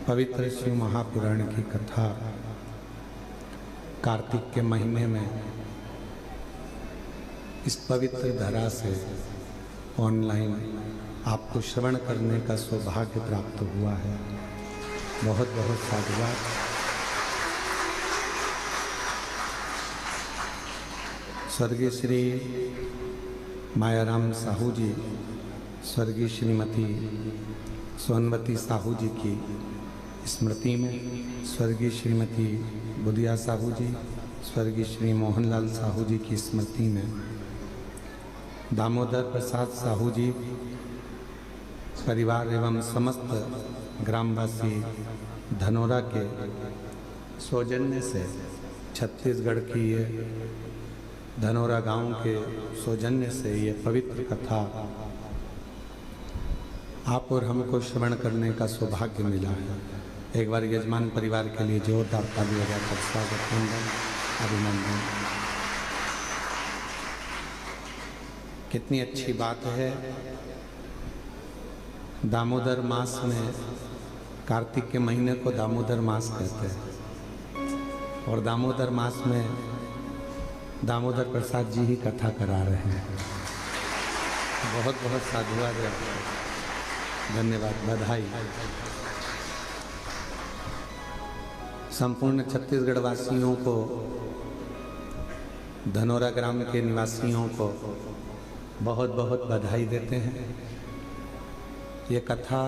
पवित्र शिव महापुराण की कथा कार्तिक के महीने में इस पवित्र धरा से ऑनलाइन आपको श्रवण करने का सौभाग्य प्राप्त हुआ है। बहुत बहुत साधुवाद। स्वर्गीय श्री मायाराम साहू जी, स्वर्गीय श्रीमती सोनवती साहू जी की स्मृति में, स्वर्गीय श्रीमती बुधिया साहू जी, स्वर्गीय श्री मोहनलाल साहू जी की स्मृति में, दामोदर प्रसाद साहू जी परिवार एवं समस्त ग्रामवासी धनोरा के सौजन्य से, छत्तीसगढ़ की ये धनोरा गांव के सौजन्य से ये पवित्र कथा आप और हमको श्रवण करने का सौभाग्य मिला है। एक बार यजमान परिवार के लिए जोरदार ताली बजाकर स्वागत, वंदन, अभिनंदन। कितनी अच्छी बात है। दामोदर मास में, कार्तिक के महीने को दामोदर मास कहते हैं और दामोदर मास में दामोदर प्रसाद जी ही कथा करा रहे हैं। बहुत बहुत साधुवाद है, धन्यवाद, बधाई। संपूर्ण छत्तीसगढ़ वासियों को, धनोरा ग्राम के निवासियों को बहुत बहुत बधाई देते हैं। ये कथा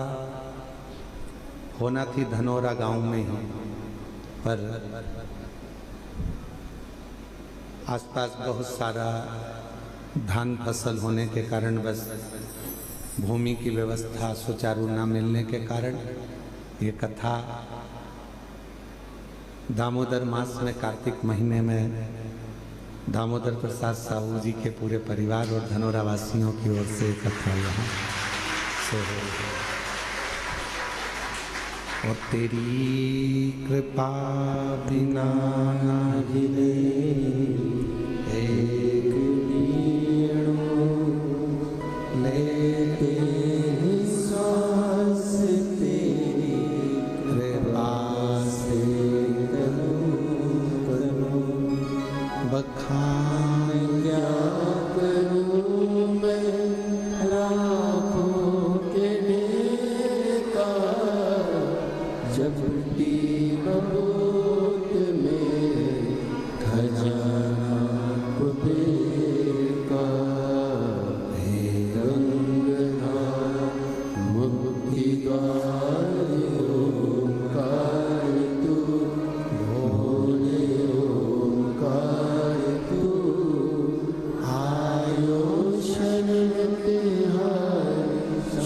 होना थी धनोरा गांव में ही, पर आसपास बहुत सारा धान फसल होने के कारण, बस भूमि की व्यवस्था सुचारू न मिलने के कारण ये कथा दामोदर मास में, कार्तिक महीने में दामोदर प्रसाद साहू जी के पूरे परिवार और धनोरा वासियों की ओर से कथा यहाँ से हो रही है। और तेरी कृपा बिना ना हिले एक नीड़ो लेते सांस, तेरी कृपा से करूं बखान क्या करूं मैं लाखों के नेका, जब बबूत में खजाना कुबेर का, हे गंगाधर मुक्ति द्वार ओंकार तू, भोले ओंकार तू, आयो शरण तिहारी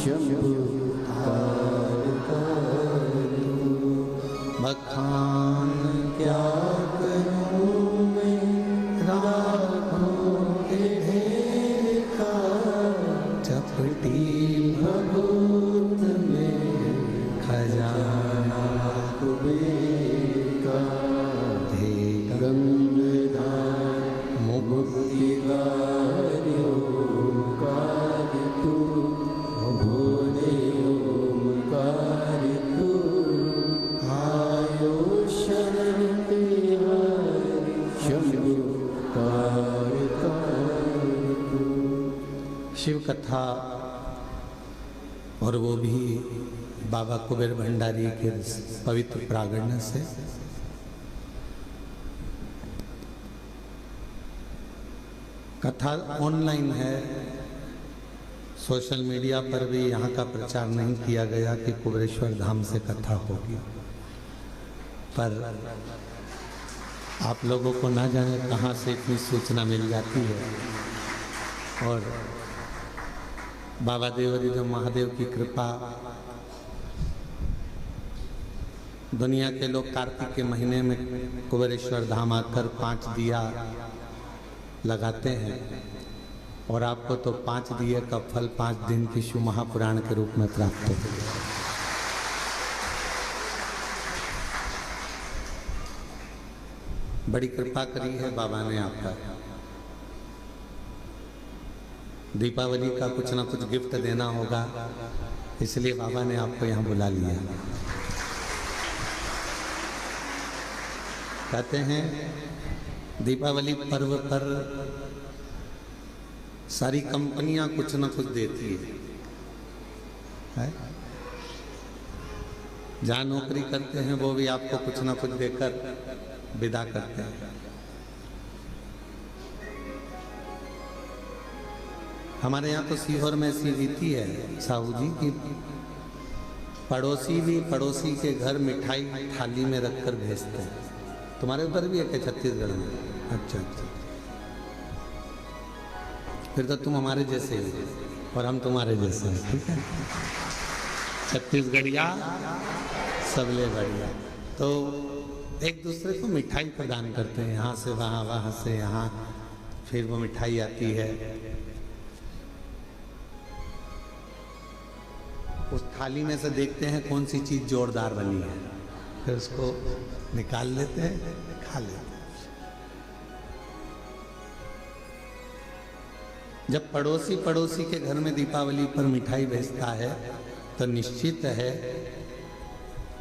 शंभु बखान क्या करूं मैं राखों के ढेर का, चपटी भभूत में खजाना कुबेर का, हे गंगाधर मुक्ति द्वार ओंकार तू, भोले ओंकार तू, आयो शरण तिहारी शंभु शिव कथा, और वो भी बाबा कुबेर भंडारी के पवित्र प्रागण्य से। कथा ऑनलाइन है, सोशल मीडिया पर भी यहाँ का प्रचार नहीं किया गया कि कुबेरेश्वर धाम से कथा होगी, पर आप लोगों को ना जाने कहाँ से इतनी सूचना मिल जाती है। और बाबा देवरिदेव महादेव की कृपा, दुनिया के लोग कार्तिक के महीने में कुबेरेश्वर धाम आकर 5 दिया लगाते हैं और आपको तो 5 दिए का फल 5 दिन की शिव महापुराण के रूप में प्राप्त होता है। बड़ी कृपा करी है बाबा ने आपका। दीपावली का कुछ ना कुछ गिफ्ट देना होगा, इसलिए बाबा ने आपको यहाँ बुला लिया। कहते हैं दीपावली पर्व पर सारी कंपनियां कुछ न कुछ देती है? जहाँ नौकरी करते हैं वो भी आपको कुछ न कुछ देकर विदा करते हैं। हमारे यहाँ तो सीहोर में ऐसी रीति है साहू जी की पड़ोसी भी पड़ोसी के घर मिठाई थाली में रखकर भेजते हैं। तुम्हारे उधर भी है क्या छत्तीसगढ़ में? अच्छा अच्छा, फिर तो तुम हमारे जैसे ही और हम तुम्हारे जैसे हैं, ठीक है। छत्तीसगढ़िया सबले बढ़िया। तो एक दूसरे को मिठाई प्रदान करते हैं, यहाँ से वहाँ, वहाँ से यहाँ, फिर वो मिठाई आती है। उस थाली में से देखते हैं कौन सी चीज़ जोरदार बनी है, फिर उसको निकाल लेते हैं, खा लेते हैं। जब पड़ोसी पड़ोसी के घर में दीपावली पर मिठाई भेजता है तो निश्चित है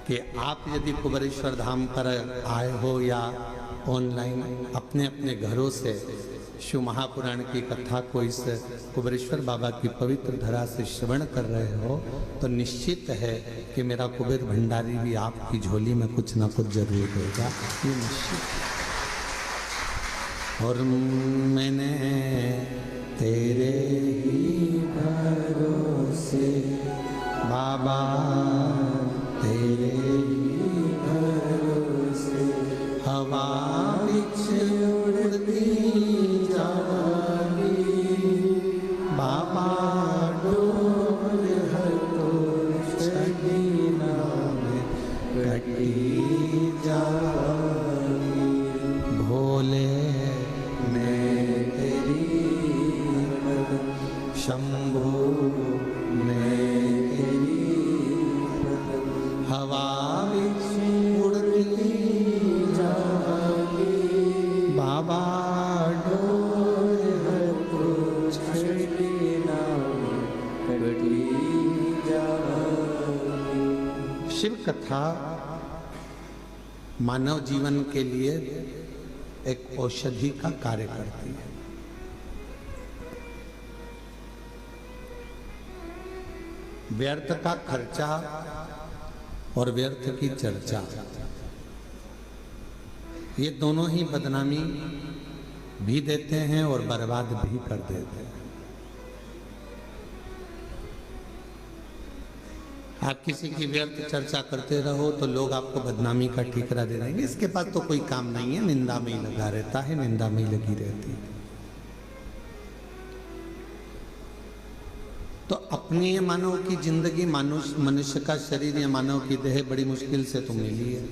कि आप यदि कुबेरेश्वर धाम पर आए हो या ऑनलाइन अपने अपने घरों से शिव महापुराण की कथा को इस कुबेरेश्वर बाबा की पवित्र धरा से श्रवण कर रहे हो तो निश्चित है कि मेरा कुबेर भंडारी भी आपकी झोली में कुछ ना कुछ जरूर देगा, ये निश्चित। और मैंने तेरे ही भरोसे बाबा, तेरे ही भरोसे हवा बिच उड़ती जागी बाबा, डोर हर तो छड़ीना में कटी जागी। भोले मैं तेरी शंभो मैं तेरी हवा बिच उड़ती जागी बाबा, डोर हर तो छड़ीना कटी जागी। शिव कथा मानव जीवन के लिए एक औषधि का कार्य करती है। व्यर्थ का खर्चा और व्यर्थ की चर्चा, ये दोनों ही बदनामी भी देते हैं और बर्बाद भी कर देते हैं। आप किसी की व्यर्थ चर्चा करते रहो तो लोग आपको बदनामी का ठीकरा दे देंगे, इसके पास तो कोई काम नहीं है, निंदा में ही लगा रहता है, निंदा में ही लगी रहती है। तो अपनी ये मानव की जिंदगी, मनुष्य का शरीर या मानव की देह बड़ी मुश्किल से तो मिली है।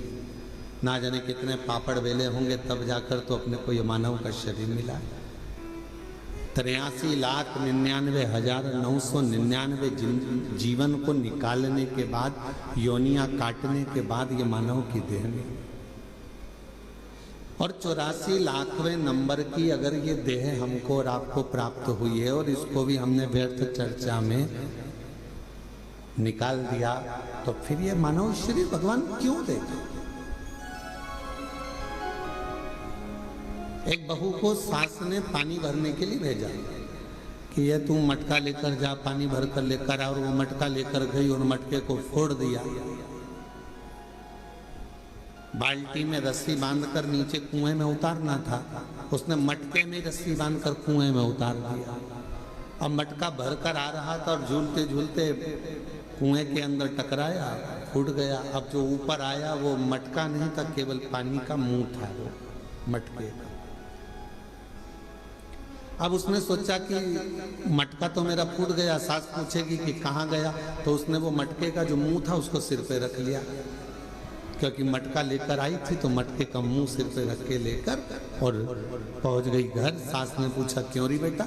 ना जाने कितने पापड़ बेले होंगे तब जाकर तो अपने को ये मानव का शरीर मिला है। 83,99,999 जीवन को निकालने के बाद, योनियां काटने के बाद ये मानव की देह में, और 84 लाखवें नंबर की अगर ये देह हमको और आपको प्राप्त हुई है और इसको भी हमने व्यर्थ चर्चा में निकाल दिया तो फिर ये मानव शरीर भगवान क्यों देते? एक बहू को सास ने पानी भरने के लिए भेजा कि ये तू मटका लेकर जा, पानी भर कर लेकर आ, और वो मटका लेकर गई और मटके को फोड़ दिया। बाल्टी में रस्सी बांधकर नीचे कुएं में उतारना था, उसने मटके में रस्सी बांधकर कुएं में उतार दिया। अब मटका भर कर आ रहा था और झूलते झूलते कुएं के अंदर टकराया, फूट गया। अब जो ऊपर आया वो मटका नहीं था, केवल पानी का मुंह था वो मटके का। अब उसने सोचा कि मटका तो मेरा फूट गया, सास पूछेगी कि कहाँ गया, तो उसने वो मटके का जो मुंह था उसको सिर पे रख लिया, क्योंकि मटका लेकर आई थी तो मटके का मुंह सिर पे रख के लेकर और पहुंच गई घर। सास ने पूछा क्यों री बेटा?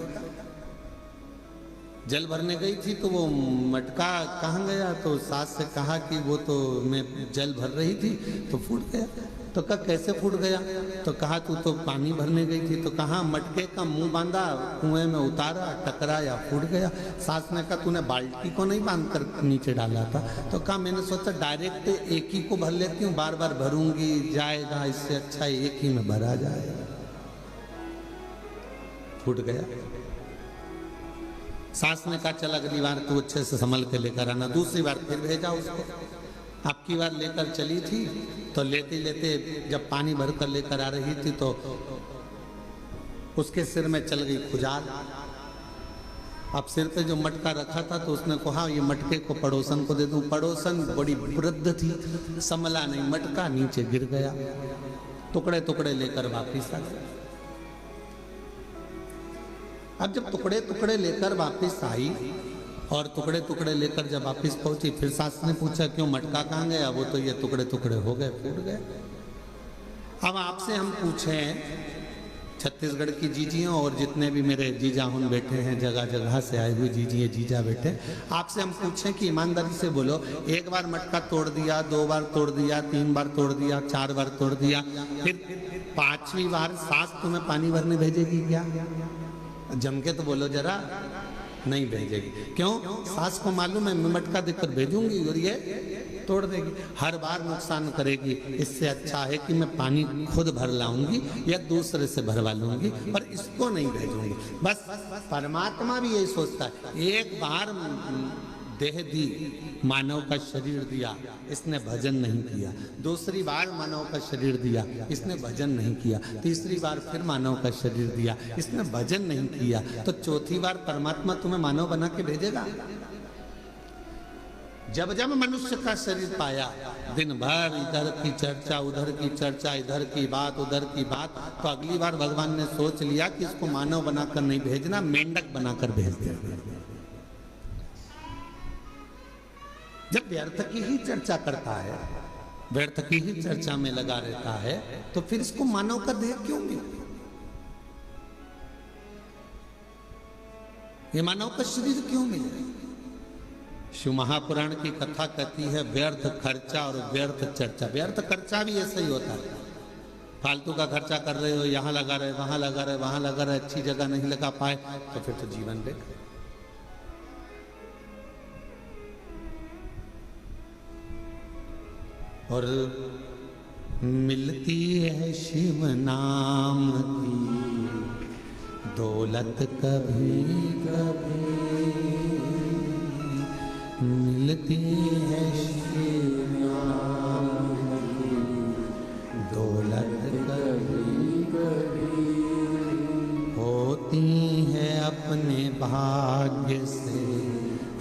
जल भरने गई थी तो वो मटका कहाँ गया? तो सास से कहा कि वो तो मैं जल भर रही थी तो फूट गया। तो कहा कैसे फूट गया? तो कहा तू तो पानी भरने गई थी। तो कहा मटके का मुंह बांधा, कुएं में उतारा, टकराया, फूट गया। सास ने कहा तूने बाल्टी को नहीं बांध कर नीचे डाला था? तो कहा मैंने सोचा डायरेक्ट एक ही को भर लेती हूँ, बार बार भरूंगी जाएगा, इससे अच्छा एक ही में भरा जाए। फूट गया। सास ने कहा चल अगली बार तू अच्छे से संभल के लेकर आना। दूसरी बार फिर भेजा उसको। आपकी बार लेकर चली थी तो लेते लेते जब पानी भर कर लेकर आ रही थी तो उसके सिर में चल गई खुजाल। अब सिर पे जो मटका रखा था तो उसने कहा ये मटके को पड़ोसन को दे दूं। पड़ोसन बड़ी वृद्ध थी, संभला नहीं, मटका नीचे गिर गया, टुकड़े टुकड़े लेकर वापिस आ गया। अब जब टुकड़े टुकड़े लेकर वापिस आई और टुकड़े टुकड़े लेकर जब वापिस पहुंची, फिर सास ने पूछा क्यों मटका कहाँ गया? वो तो ये टुकड़े टुकड़े हो गए, फूट गए। अब आपसे हम पूछें, छत्तीसगढ़ की जीजियों और जितने भी मेरे जीजा हुन बैठे हैं, जगह जगह से आए हुए जीजिए जीजा बैठे, आपसे हम पूछें कि ईमानदारी से बोलो, एक बार मटका तोड़ दिया, 2 बार तोड़ दिया, 3 बार तोड़ दिया, 4 बार तोड़ दिया, फिर 5वीं बार सास तुम्हें पानी भरने भेजेगी क्या? जम के तो बोलो जरा, नहीं भेजेगी। क्यों? सास को मालूम है मैं मटका देकर भेजूंगी और ये तोड़ देगी, हर बार नुकसान करेगी। इससे अच्छा है कि मैं पानी खुद भर लाऊंगी या दूसरे से भरवा लूंगी, पर इसको नहीं भेजूंगी। बस परमात्मा भी यही सोचता है, एक बार देह दी, मानव का शरीर दिया, इसने भजन नहीं किया। दूसरी बार मानव का शरीर दिया, इसने भजन नहीं किया। तीसरी बार फिर मानव का शरीर दिया, इसने भजन नहीं किया। तो चौथी बार परमात्मा तुम्हें मानव बना के भेजेगा। जब जब मनुष्य का शरीर पाया, दिन भर इधर की चर्चा, उधर की चर्चा, इधर की बात, उधर की बात, तो अगली बार भगवान ने सोच लिया कि इसको मानव बनाकर नहीं भेजना, मेंढक बनाकर भेज देगा। जब व्यर्थ की ही चर्चा करता है, व्यर्थ की ही चर्चा में लगा रहता है, तो फिर इसको मानव का देह क्यों मिला? ये मानव का शरीर क्यों मिला? शिव महापुराण की कथा कहती है व्यर्थ खर्चा और व्यर्थ चर्चा। व्यर्थ खर्चा भी ऐसा ही होता है, फालतू का खर्चा कर रहे हो, यहाँ लगा रहे, वहां लगा रहे, वहां लगा रहे, अच्छी जगह नहीं लगा पाए, तो फिर तो जीवन बेकार। और मिलती है शिव नाम की दौलत कभी कभी, मिलती है शिव नाम की दौलत कभी कभी, होती है अपने भाग्य से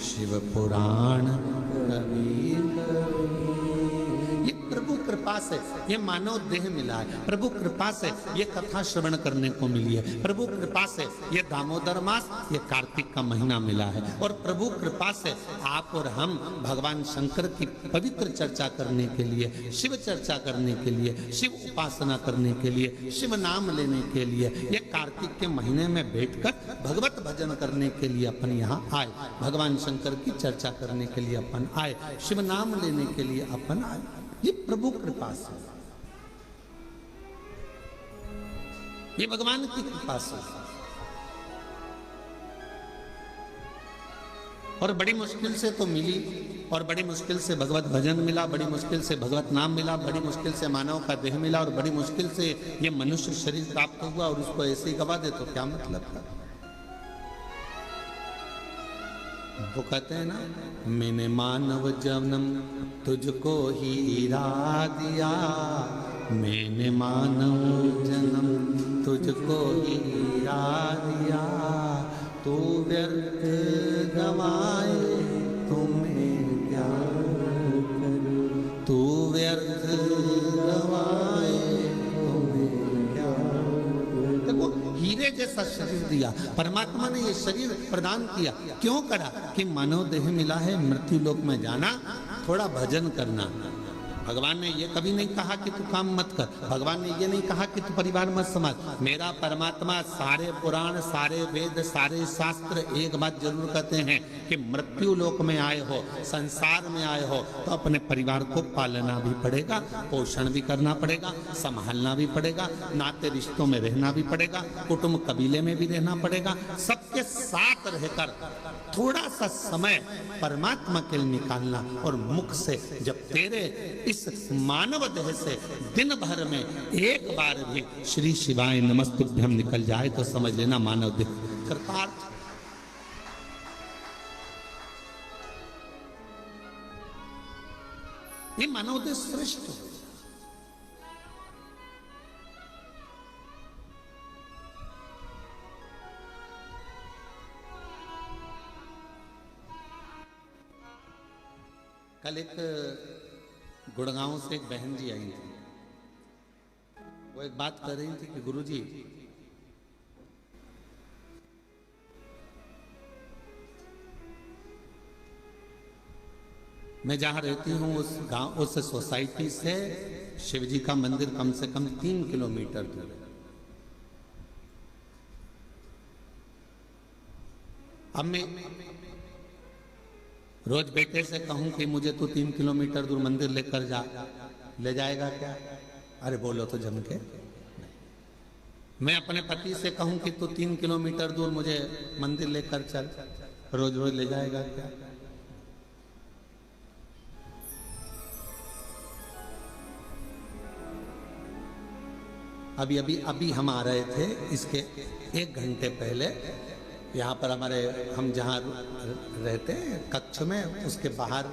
शिव पुराण कभी कभी। प्रभु कृपा से ये मानव देह मिला है, प्रभु कृपा से ये कथा श्रवण करने को मिली है, प्रभु कृपा से ये दामोदर मास, ये कार्तिक का महीना मिला है, और प्रभु कृपा से आप और हम भगवान शंकर की पवित्र चर्चा करने के लिए, शिव चर्चा करने के लिए, शिव उपासना करने के लिए, शिव नाम लेने के लिए, ये कार्तिक के महीने में बैठकर भगवत भजन करने के लिए अपन यहाँ आए, भगवान शंकर की चर्चा करने के लिए अपन आए, शिव नाम लेने के लिए अपन आए। ये प्रभु कृपा से, ये भगवान की कृपा से। और बड़ी मुश्किल से तो मिली, और बड़ी मुश्किल से भगवत भजन मिला, बड़ी मुश्किल से भगवत नाम मिला, बड़ी मुश्किल से मानव का देह मिला, और बड़ी मुश्किल से ये मनुष्य शरीर प्राप्त हुआ, और उसको ऐसे ही गवा दे तो क्या मतलब था? वो कहते हैं ना, मैंने मानव जन्म तुझको हीरा दिया, मैंने मानव जन्म तुझको हीरा दिया, तू व्यर्थ गवाए तुम्हें क्या करूं, तू व्यर्थ गवाए तुम्हें क्या करूं। देखो हीरे जैसा शरीर दिया परमात्मा ने, ये शरीर प्रदान किया क्यों करा? कि मानव देह मिला है, मृत्यु लोक में जाना, थोड़ा भजन करना, भगवान ने ये कभी नहीं कहा कि तू काम मत कर, भगवान ने ये नहीं कहा कि तू परिवार मत संभाल। मेरा परमात्मा सारे पुराण, सारे वेद, सारे शास्त्र एक बात जरूर कहते हैं कि मृत्यु लोक में आए हो, संसार में आए हो, तो अपने परिवार को पालना भी पड़ेगा, पोषण भी करना पड़ेगा, संभालना भी पड़ेगा, नाते रिश्तों में रहना भी पड़ेगा, कुटुंब कबीले में भी रहना पड़ेगा। सबके साथ रहकर थोड़ा सा समय परमात्मा के लिए निकालना, और मुख से जब तेरे इस मानव देह से दिन भर में एक बार भी श्री शिवाय नमस्तुभ्यम निकल जाए तो समझ लेना मानव देह कृतार्थ। ये मानव देह श्रेष्ठ हो। कल एक गुड़गांव से एक बहन जी आई थी, वो एक बात कर रही थी कि गुरुजी मैं जहां रहती हूं उस गांव, उस सोसाइटी से शिवजी का मंदिर कम से कम 3 किलोमीटर दूर है। अब मैं रोज बेटे से कहूं कि मुझे तो 3 किलोमीटर दूर मंदिर लेकर जा, ले जाएगा क्या? अरे बोलो तो जम के। मैं अपने पति से कहूं कि तू 3 किलोमीटर दूर मुझे मंदिर लेकर चल, रोज रोज ले जाएगा क्या? अभी हम आ रहे थे, इसके 1 घंटे पहले यहाँ पर हमारे, हम जहाँ रहते हैं कक्ष में, उसके बाहर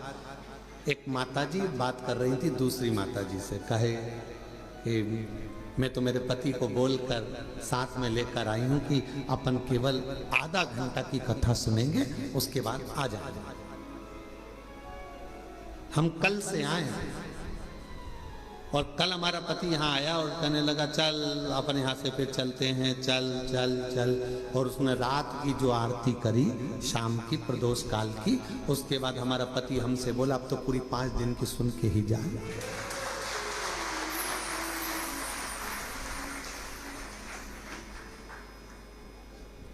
एक माताजी बात कर रही थी दूसरी माताजी से। कहे कि मैं तो मेरे पति को बोलकर साथ में लेकर आई हूँ कि अपन केवल आधा घंटा की कथा सुनेंगे, उसके बाद आ जाएंगे। हम कल से आए हैं और कल हमारा पति यहाँ आया और कहने लगा चल अपन यहाँ से फिर चलते हैं, चल चल चल। और उसने रात की जो आरती करी शाम की प्रदोष काल की, उसके बाद हमारा पति हमसे बोला अब तो पूरी 5 दिन की सुन के ही जाए।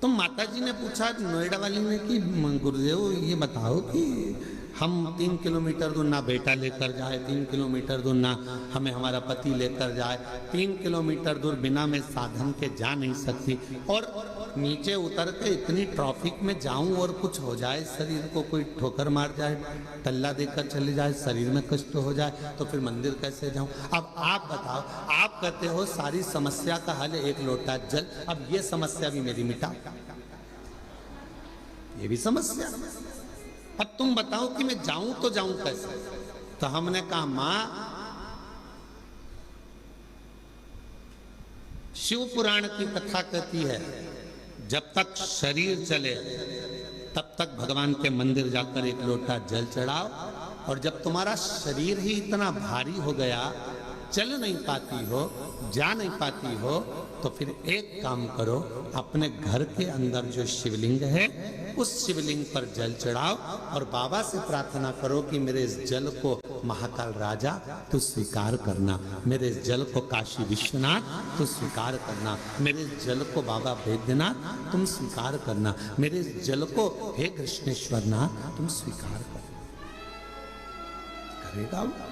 तो माता जी ने पूछा नोएडा वाली ने कि गुरुदेव ये बताओ कि हम 3 किलोमीटर दूर ना बेटा लेकर जाए, 3 किलोमीटर दूर ना हमें हमारा पति लेकर जाए, 3 किलोमीटर दूर बिना मैं साधन के जा नहीं सकती, और नीचे उतर के इतनी ट्रैफिक में जाऊं और कुछ हो जाए, शरीर को कोई ठोकर मार जाए, टल्ला देकर चले जाए, शरीर में कष्ट हो जाए, तो फिर मंदिर कैसे जाऊं? अब आप बताओ, आप कहते हो सारी समस्या का हल 1 लोटा जल, अब ये समस्या भी मेरी मिटा, ये भी समस्या। अब तुम बताओ कि मैं जाऊं तो जाऊं कैसे? तो हमने कहा मां, शिव पुराण की कथा कहती है जब तक शरीर चले तब तक भगवान के मंदिर जाकर 1 लोटा जल चढ़ाओ, और जब तुम्हारा शरीर ही इतना भारी हो गया, चल नहीं पाती हो, जा नहीं पाती हो, तो फिर एक काम करो, अपने घर के अंदर जो शिवलिंग है उस शिवलिंग पर जल चढ़ाओ और बाबा से प्रार्थना करो कि मेरे इस जल को महाकाल राजा तू स्वीकार करना, मेरे इस जल को काशी विश्वनाथ तू स्वीकार करना, मेरे इस जल को बाबा वैद्यनाथ तुम स्वीकार करना, मेरे इस जल को हे कृष्णेश्वर नाथ तुम स्वीकार करना। करेगा वो,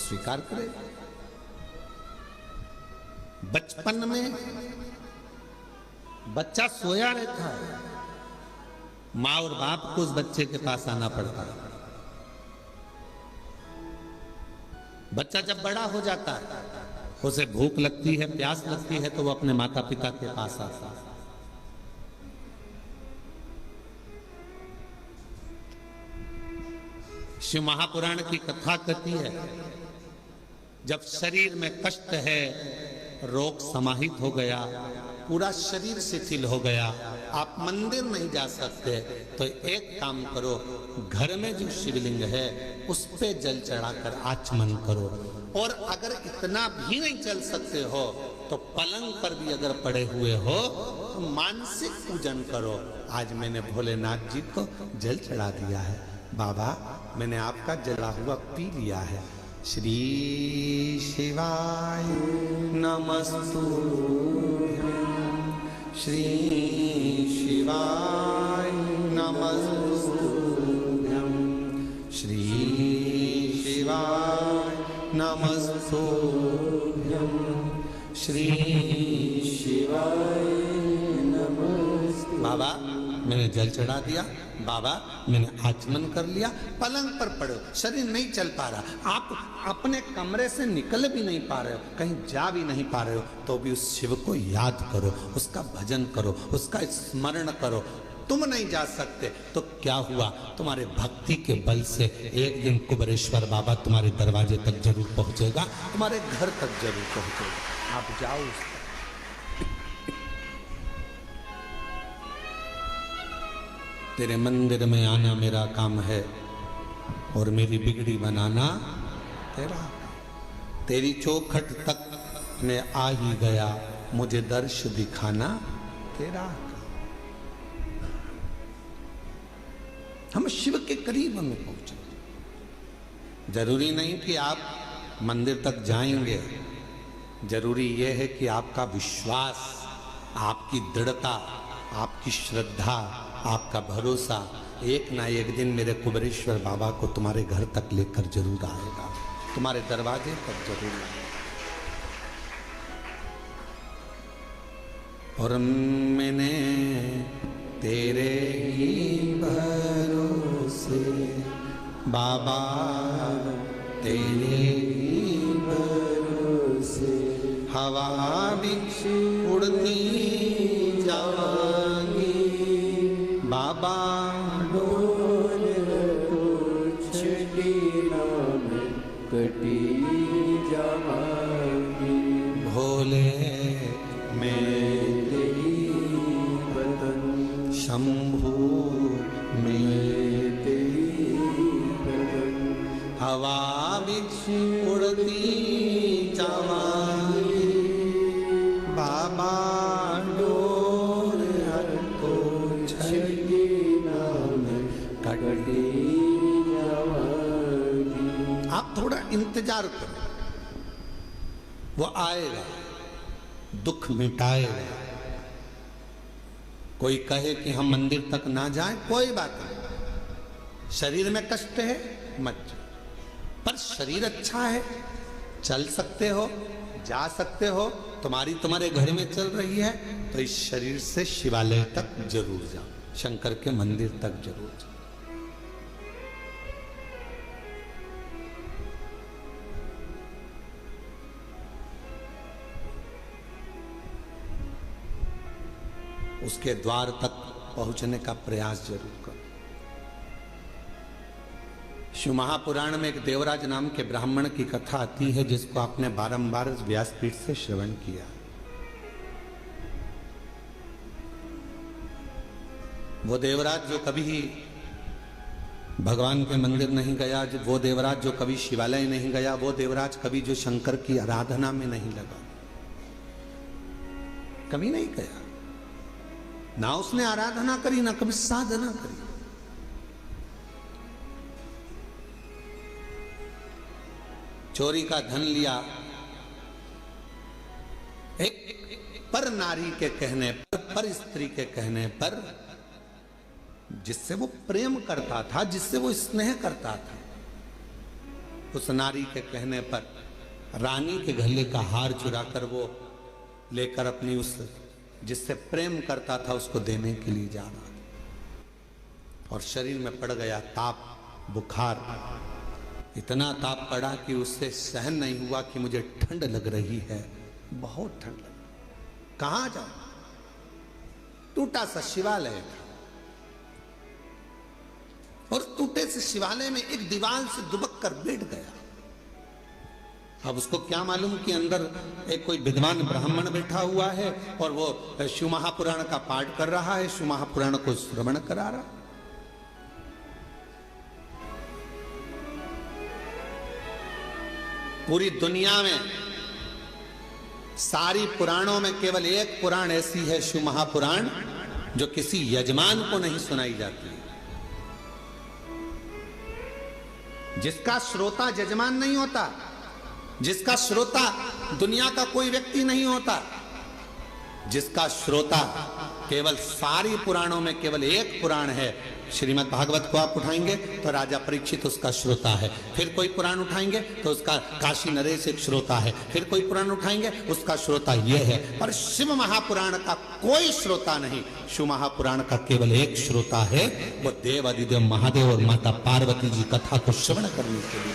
स्वीकार करेगा। बचपन में बच्चा सोया रहता है, माँ और बाप को उस बच्चे के पास आना पड़ता है। बच्चा जब बड़ा हो जाता है, उसे भूख लगती है, प्यास लगती है, तो वो अपने माता पिता के पास आता है। शिव महापुराण की कथा कहती है जब शरीर में कष्ट है, रोग समाहित हो गया, पूरा शरीर शिथिल हो गया, आप मंदिर नहीं जा सकते, तो एक काम करो, घर में जो शिवलिंग है उस पे जल चढ़ाकर आचमन करो। और अगर इतना भी नहीं चल सकते हो तो पलंग पर भी अगर पड़े हुए हो तो मानसिक पूजन करो। आज मैंने भोलेनाथ जी को जल चढ़ा दिया है, बाबा मैंने आपका जला हुआ पी लिया है। श्री शिवाय नमस्तुभ्यं, श्री शिवाय नमस्तुभ्यं, श्री शिवाय नमस्तुभ्यं, श्री शिवाय नमस्तुभ्यं। बाबा मैंने जल चढ़ा दिया, बाबा मैंने आचमन कर लिया, पलंग पर पड़े हो, शरीर नहीं चल पा रहा, आप अपने कमरे से निकल भी नहीं पा रहे हो, कहीं जा भी नहीं पा रहे हो, तो भी उस शिव को याद करो, उसका भजन करो, उसका स्मरण करो। तुम नहीं जा सकते तो क्या हुआ, तुम्हारे भक्ति के बल से एक दिन कुबेरेश्वर बाबा तुम्हारे दरवाजे तक जरूर पहुंचेगा, तुम्हारे घर तक जरूर पहुंचेगा। आप जाओ। तेरे मंदिर में आना मेरा काम है और मेरी बिगड़ी बनाना तेरा। तेरी चौखट तक मैं आ ही गया, मुझे दर्श दिखाना तेरा। हम शिव के करीब हमें पहुंचे। जरूरी नहीं कि आप मंदिर तक जाएंगे, जरूरी यह है कि आपका विश्वास, आपकी दृढ़ता, आपकी श्रद्धा, आपका भरोसा एक ना एक दिन मेरे कुबेरेश्वर बाबा को तुम्हारे घर तक लेकर जरूर आएगा, तुम्हारे दरवाजे तक जरूर आएगा। और मैंने तेरे ही भरोसे बाबा, तेरे ही भरोसे हवा भी उड़ती जाएगी, बाबा डोल छड़ी नाम कटी जाएगी। भोले मैं तेरी बदन, शंभू मैं तेरी बदन, हवा बिछ उड़ती जाएगी, बाबा डोल हटो छड़ी नाम कटी जाएगी। आप थोड़ा इंतजार करो, वो आएगा, दुख मिटाएगा। कोई कहे कि हम मंदिर तक ना जाएं, कोई बात नहीं, शरीर में कष्ट है मत जाओ, पर शरीर अच्छा है, चल सकते हो, जा सकते हो, तुम्हारे घर में चल रही है, तो इस शरीर से शिवालय तक जरूर जाओ, शंकर के मंदिर तक जरूर जाओ। उसके द्वार तक पहुंचने का प्रयास जरूर करो। शिव महापुराण में एक देवराज नाम के ब्राह्मण की कथा आती है, जिसको आपने बारंबार व्यासपीठ से श्रवण किया। वो देवराज जो कभी भगवान के मंदिर नहीं गया, वो देवराज जो कभी शिवालय नहीं गया, वो देवराज कभी जो शंकर की आराधना में नहीं लगा, कभी नहीं गया, ना उसने आराधना करी, ना कभी साधना करी। चोरी का धन लिया, एक पर नारी के कहने पर स्त्री के कहने पर, जिससे वो प्रेम करता था, जिससे वो स्नेह करता था, उस नारी के कहने पर रानी के गले का हार चुराकर वो लेकर अपनी उस जिससे प्रेम करता था उसको देने के लिए जा रहा था, और शरीर में पड़ गया ताप, बुखार, इतना ताप पड़ा कि उससे सहन नहीं हुआ कि मुझे ठंड लग रही है, बहुत ठंड लग। कहां जाऊं? टूटा सा शिवालय था, और टूटे से शिवालय में एक दीवार से दुबक कर बैठ गया। अब उसको क्या मालूम कि अंदर एक कोई विद्वान ब्राह्मण बैठा हुआ है और वो शिव महापुराण का पाठ कर रहा है, शिव महापुराण को श्रवण करा रहा। पूरी दुनिया में सारी पुराणों में केवल एक पुराण ऐसी है, शिव महापुराण, जो किसी यजमान को नहीं सुनाई जाती, जिसका श्रोता यजमान नहीं होता, जिसका श्रोता दुनिया का कोई व्यक्ति नहीं होता, जिसका श्रोता केवल सारी पुराणों में केवल एक पुराण है। श्रीमद् भागवत को आप उठाएंगे तो राजा परीक्षित उसका श्रोता है, फिर कोई पुराण उठाएंगे तो उसका काशी नरेश एक श्रोता है, फिर कोई पुराण उठाएंगे उसका श्रोता यह है, पर शिव महापुराण का कोई श्रोता नहीं। शिव महापुराण का केवल एक श्रोता है, वो देव अधिदेव महादेव और माता पार्वती जी कथा को श्रवण करने के लिए।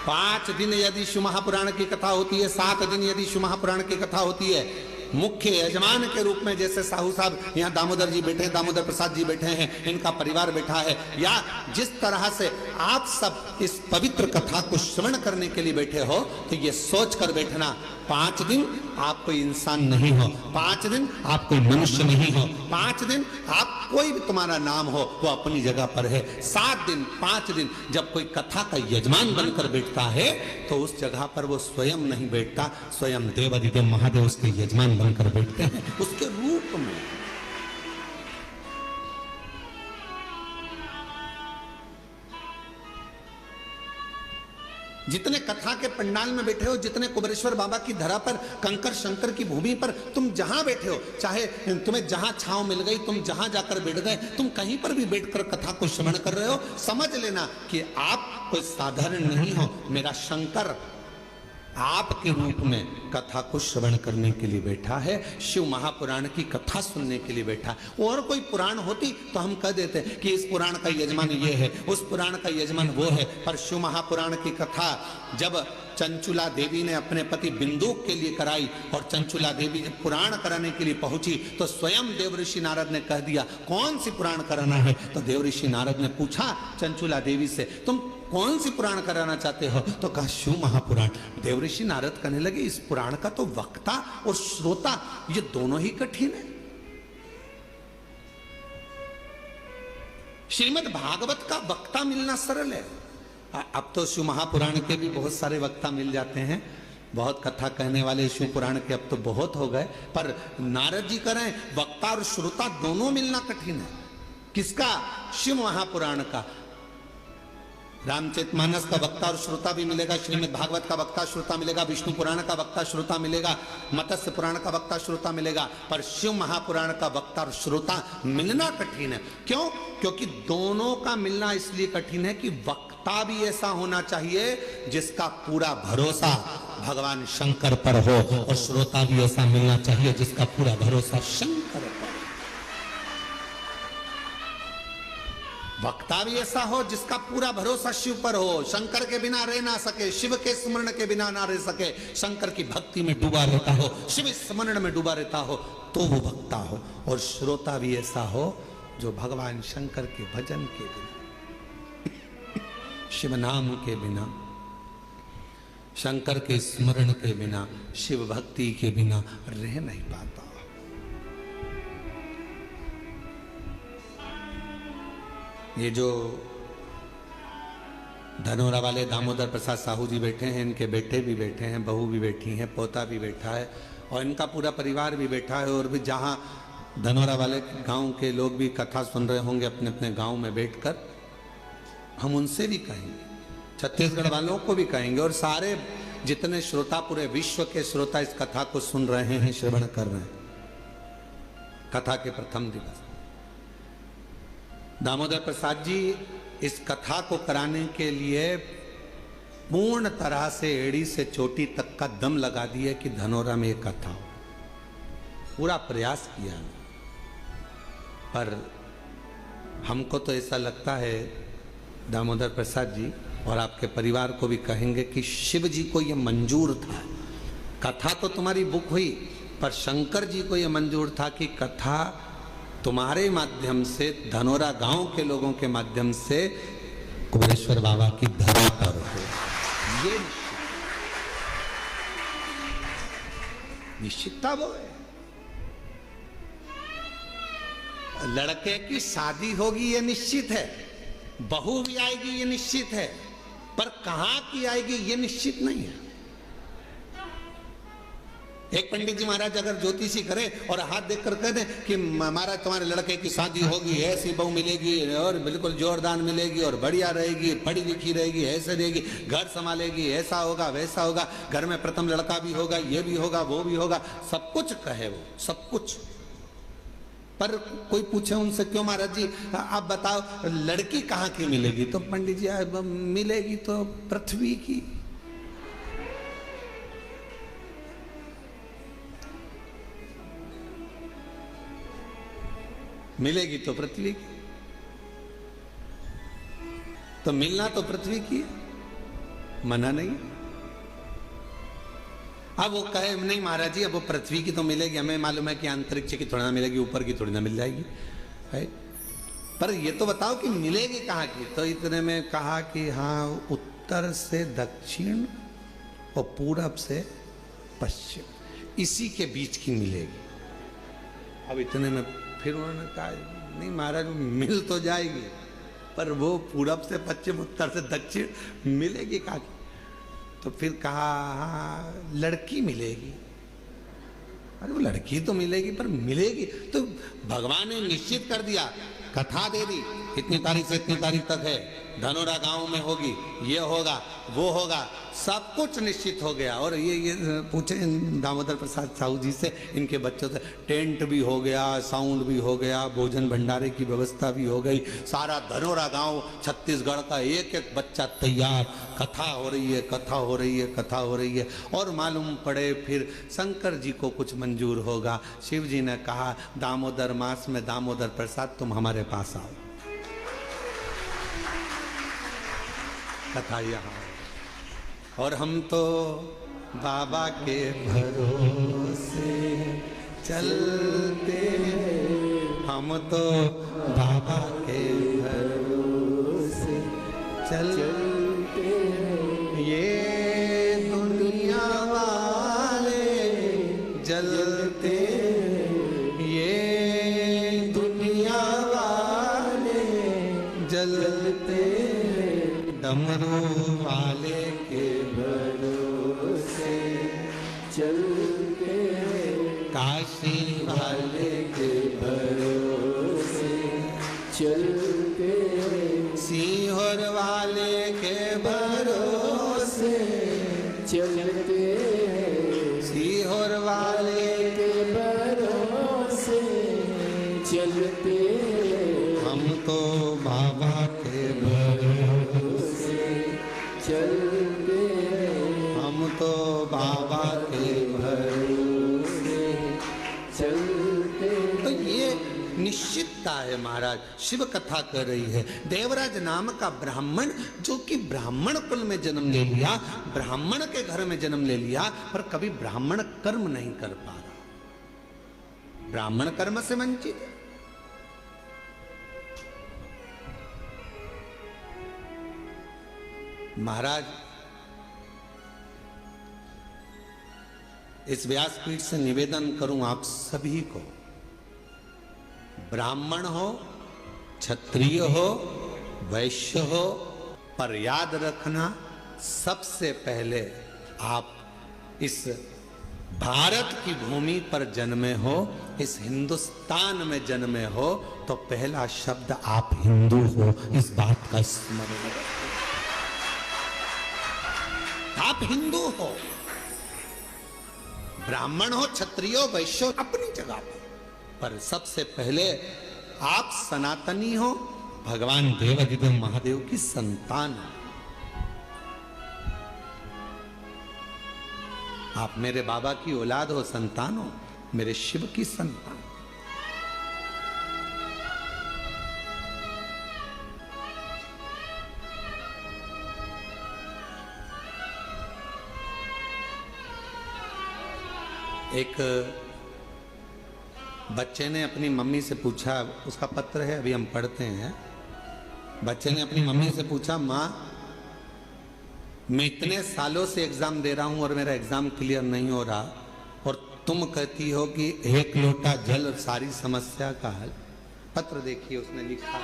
5 दिन यदि शिव महापुराण की कथा होती है, 7 दिन यदि शिव महापुराण की कथा होती है, मुख्य यजमान के रूप में जैसे साहू साहब यहाँ दामोदर जी बैठे हैं, दामोदर प्रसाद जी बैठे हैं, इनका परिवार बैठा है, या जिस तरह से आप सब इस पवित्र कथा को श्रवण करने के लिए बैठे हो, तो ये सोच कर बैठना 5 दिन आप कोई इंसान नहीं हो, 5 दिन आप कोई मनुष्य नहीं हो, 5 दिन आप कोई भी तुम्हारा नाम हो वो अपनी जगह पर है। 7 दिन 5 दिन जब कोई कथा का यजमान बनकर बैठता है तो उस जगह पर वो स्वयं नहीं बैठता, स्वयं देव अधिदेव महादेव उसके यजमान बनकर बैठते हैं उसके रूप में। जितने कथा के पंडाल में बैठे हो, जितने कुबेरेश्वर बाबा की धरा पर, कंकर शंकर की भूमि पर तुम जहां बैठे हो, चाहे तुम्हें जहां छांव मिल गई, तुम जहां जाकर बैठ गए, तुम कहीं पर भी बैठकर कथा को श्रवण कर रहे हो, समझ लेना कि आप कोई साधारण नहीं हो। मेरा शंकर आपके रूप में कथा को श्रवण करने के लिए बैठा है, शिव महापुराण की कथा सुनने के लिए बैठा है। और कोई पुराण होती तो हम कह देते कि इस पुराण का यजमान ये है, उस पुराण का यजमान वो है, पर शिव महापुराण की कथा जब चंचुला देवी ने अपने पति बिंदुक के लिए कराई और चंचुला देवी जब पुराण कराने के लिए पहुंची तो स्वयं देवऋषि नारद ने कह दिया कौन सी पुराण कराना है। तो देवऋषि नारद ने पूछा चंचुला देवी से तुम कौन सी पुराण कराना चाहते हो, तो कहा शिव महापुराण। देवऋषि नारद कहने लगे इस पुराण का तो वक्ता और श्रोता ये दोनों ही कठिन है। श्रीमद् भागवत का वक्ता मिलना सरल है। अब तो शिव महापुराण के भी बहुत सारे वक्ता मिल जाते हैं, बहुत कथा कहने वाले शिव पुराण के अब तो बहुत हो गए, पर नारद जी कह रहे हैं वक्ता और श्रोता दोनों मिलना कठिन है। किसका? शिव महापुराण का। रामचरितमानस का वक्ता और श्रोता भी मिलेगा, श्रीमद् भागवत का वक्ता श्रोता मिलेगा, विष्णु पुराण का वक्ता श्रोता मिलेगा, मत्स्य पुराण का वक्ता श्रोता मिलेगा, पर शिव महापुराण का वक्ता और श्रोता मिलना कठिन है। क्यों? क्योंकि दोनों का मिलना इसलिए कठिन है कि वक्ता भी ऐसा होना चाहिए जिसका पूरा भरोसा भगवान शंकर पर हो, और श्रोता भी ऐसा मिलना चाहिए जिसका पूरा भरोसा शंकर पर। वक्ता भी ऐसा हो जिसका पूरा भरोसा शिव पर हो, शंकर के बिना रह ना सके, शिव के स्मरण के बिना ना रह सके, शंकर की भक्ति में डूबा रहता हो, शिव स्मरण में डूबा रहता हो, तो वो वक्ता हो। और श्रोता भी ऐसा हो जो भगवान शंकर के भजन के बिना, शिव नाम के बिना, शंकर के स्मरण के बिना, शिव भक्ति के बिना रह नहीं पाता। ये जो धनोरा वाले दामोदर प्रसाद साहू जी बैठे हैं, इनके बेटे भी बैठे हैं, बहू भी बैठी हैं, पोता भी बैठा है, और इनका पूरा परिवार भी बैठा है। और भी जहाँ धनोरा वाले गांव के लोग भी कथा सुन रहे होंगे अपने अपने गांव में बैठकर, हम उनसे भी कहेंगे, छत्तीसगढ़ वालों को भी कहेंगे, और सारे जितने श्रोता, पूरे विश्व के श्रोता इस कथा को सुन रहे हैं, श्रवण कर रहे हैं। कथा के प्रथम दिवस दामोदर प्रसाद जी इस कथा को कराने के लिए पूर्ण तरह से एड़ी से चोटी तक का दम लगा दिए कि धनोरा में एक कथा हो। पूरा प्रयास किया, पर हमको तो ऐसा लगता है दामोदर प्रसाद जी और आपके परिवार को भी कहेंगे कि शिव जी को यह मंजूर था। कथा तो तुम्हारी बुक हुई, पर शंकर जी को यह मंजूर था कि कथा तुम्हारे माध्यम से, धनोरा गांव के लोगों के माध्यम से कुबेरेश्वर बाबा की धरा पर हो। ये निश्चितता वो है। लड़के की शादी होगी ये निश्चित है, बहू भी आएगी ये निश्चित है, पर कहां की आएगी ये निश्चित नहीं है। एक पंडित जी महाराज अगर ज्योतिषी करे और हाथ देख कर कह दें कि महाराज तुम्हारे लड़के की शादी होगी, ऐसी बहू मिलेगी और बिल्कुल जोरदार मिलेगी और बढ़िया रहेगी, पढ़ी लिखी रहेगी, ऐसे रहेगी, घर संभालेगी, ऐसा होगा वैसा होगा, घर में प्रथम लड़का भी होगा, ये भी होगा वो भी होगा, सब कुछ कहे वो, सब कुछ। पर कोई पूछे उनसे क्यों महाराज जी आप बताओ लड़की कहाँ की मिलेगी, तो पंडित जी मिलेगी तो पृथ्वी की। मिलेगी तो पृथ्वी की, तो मिलना तो पृथ्वी की, मना नहीं। अब वो कहे नहीं महाराज जी अब वो पृथ्वी की तो मिलेगी, हमें मालूम है कि अंतरिक्ष की थोड़ी ना मिलेगी, ऊपर की थोड़ी ना मिल जाएगी है, पर ये तो बताओ कि मिलेगी कहाँ की। तो इतने में कहा कि हाँ उत्तर से दक्षिण और पूरब से पश्चिम, इसी के बीच की मिलेगी। अब इतने में फिर उन्होंने कहा नहीं महाराज मिल तो जाएगी पर वो पूरब से पश्चिम उत्तर से दक्षिण मिलेगी कहाँ की। तो फिर कहा हाँ लड़की मिलेगी। अरे वो लड़की तो मिलेगी पर मिलेगी तो भगवान ने निश्चित कर दिया, कथा दे दी इतनी तारीख से इतनी तारीख तक है, धनोरा गांव में होगी, ये होगा वो होगा, सब कुछ निश्चित हो गया। और ये पूछे दामोदर प्रसाद साहू जी से, इनके बच्चों से, टेंट भी हो गया, साउंड भी हो गया, भोजन भंडारे की व्यवस्था भी हो गई, सारा धनोरा गांव छत्तीसगढ़ का एक एक बच्चा तैयार, कथा हो रही है, कथा हो रही है, कथा हो रही है। और मालूम पड़े फिर शंकर जी को कुछ मंजूर होगा। शिव जी ने कहा दामोदर मास में दामोदर प्रसाद तुम हमारे पास आओ, कथा यहाँ। और हम तो बाबा के भरोसे चलते हैं, हम तो बाबा के भरोसे चलते हैं, ये दुनिया वाले जलते हैं, ये दुनिया वाले जलते हैं, डमरू वाले के भरोसे चलते हैं, काशी वाले के भरोसे चलते हैं, सीहोर वाले के भरोसे चलते हैं, सीहोर वाले के भरोसे चलते हैं, हम तो बाबा के भरोसे चलते हैं, हम तो बाबा के भरोसे चलते हैं। तो ये निश्चितता है महाराज। शिव कथा कर रही है, देवराज नाम का ब्राह्मण जो कि ब्राह्मण कुल में जन्म ले लिया, ब्राह्मण के घर में जन्म ले लिया, पर कभी ब्राह्मण कर्म नहीं कर पा रहा, ब्राह्मण कर्म से वंचित है। महाराज इस व्यासपीठ से निवेदन करूं आप सभी को, ब्राह्मण हो, क्षत्रिय हो, वैश्य हो, पर याद रखना सबसे पहले आप इस भारत की भूमि पर जन्मे हो, इस हिंदुस्तान में जन्मे हो, तो पहला शब्द आप हिंदू हो, इस बात का स्मरण रखो। आप हिंदू हो, ब्राह्मण हो, क्षत्रिय हो, वैश्य हो, अपनी जगह पर सबसे पहले आप सनातनी हो, भगवान देवाधिदेव महादेव की संतान हो। आप मेरे बाबा की औलाद हो, संतान हो, मेरे शिव की संतान। एक बच्चे ने अपनी मम्मी से पूछा, उसका पत्र है अभी हम पढ़ते हैं। बच्चे ने अपनी मम्मी से पूछा, माँ मैं इतने सालों से एग्जाम दे रहा हूं और मेरा एग्जाम क्लियर नहीं हो रहा, और तुम कहती हो कि एक लोटा जल और सारी समस्या का हल। पत्र देखिए उसने लिखा,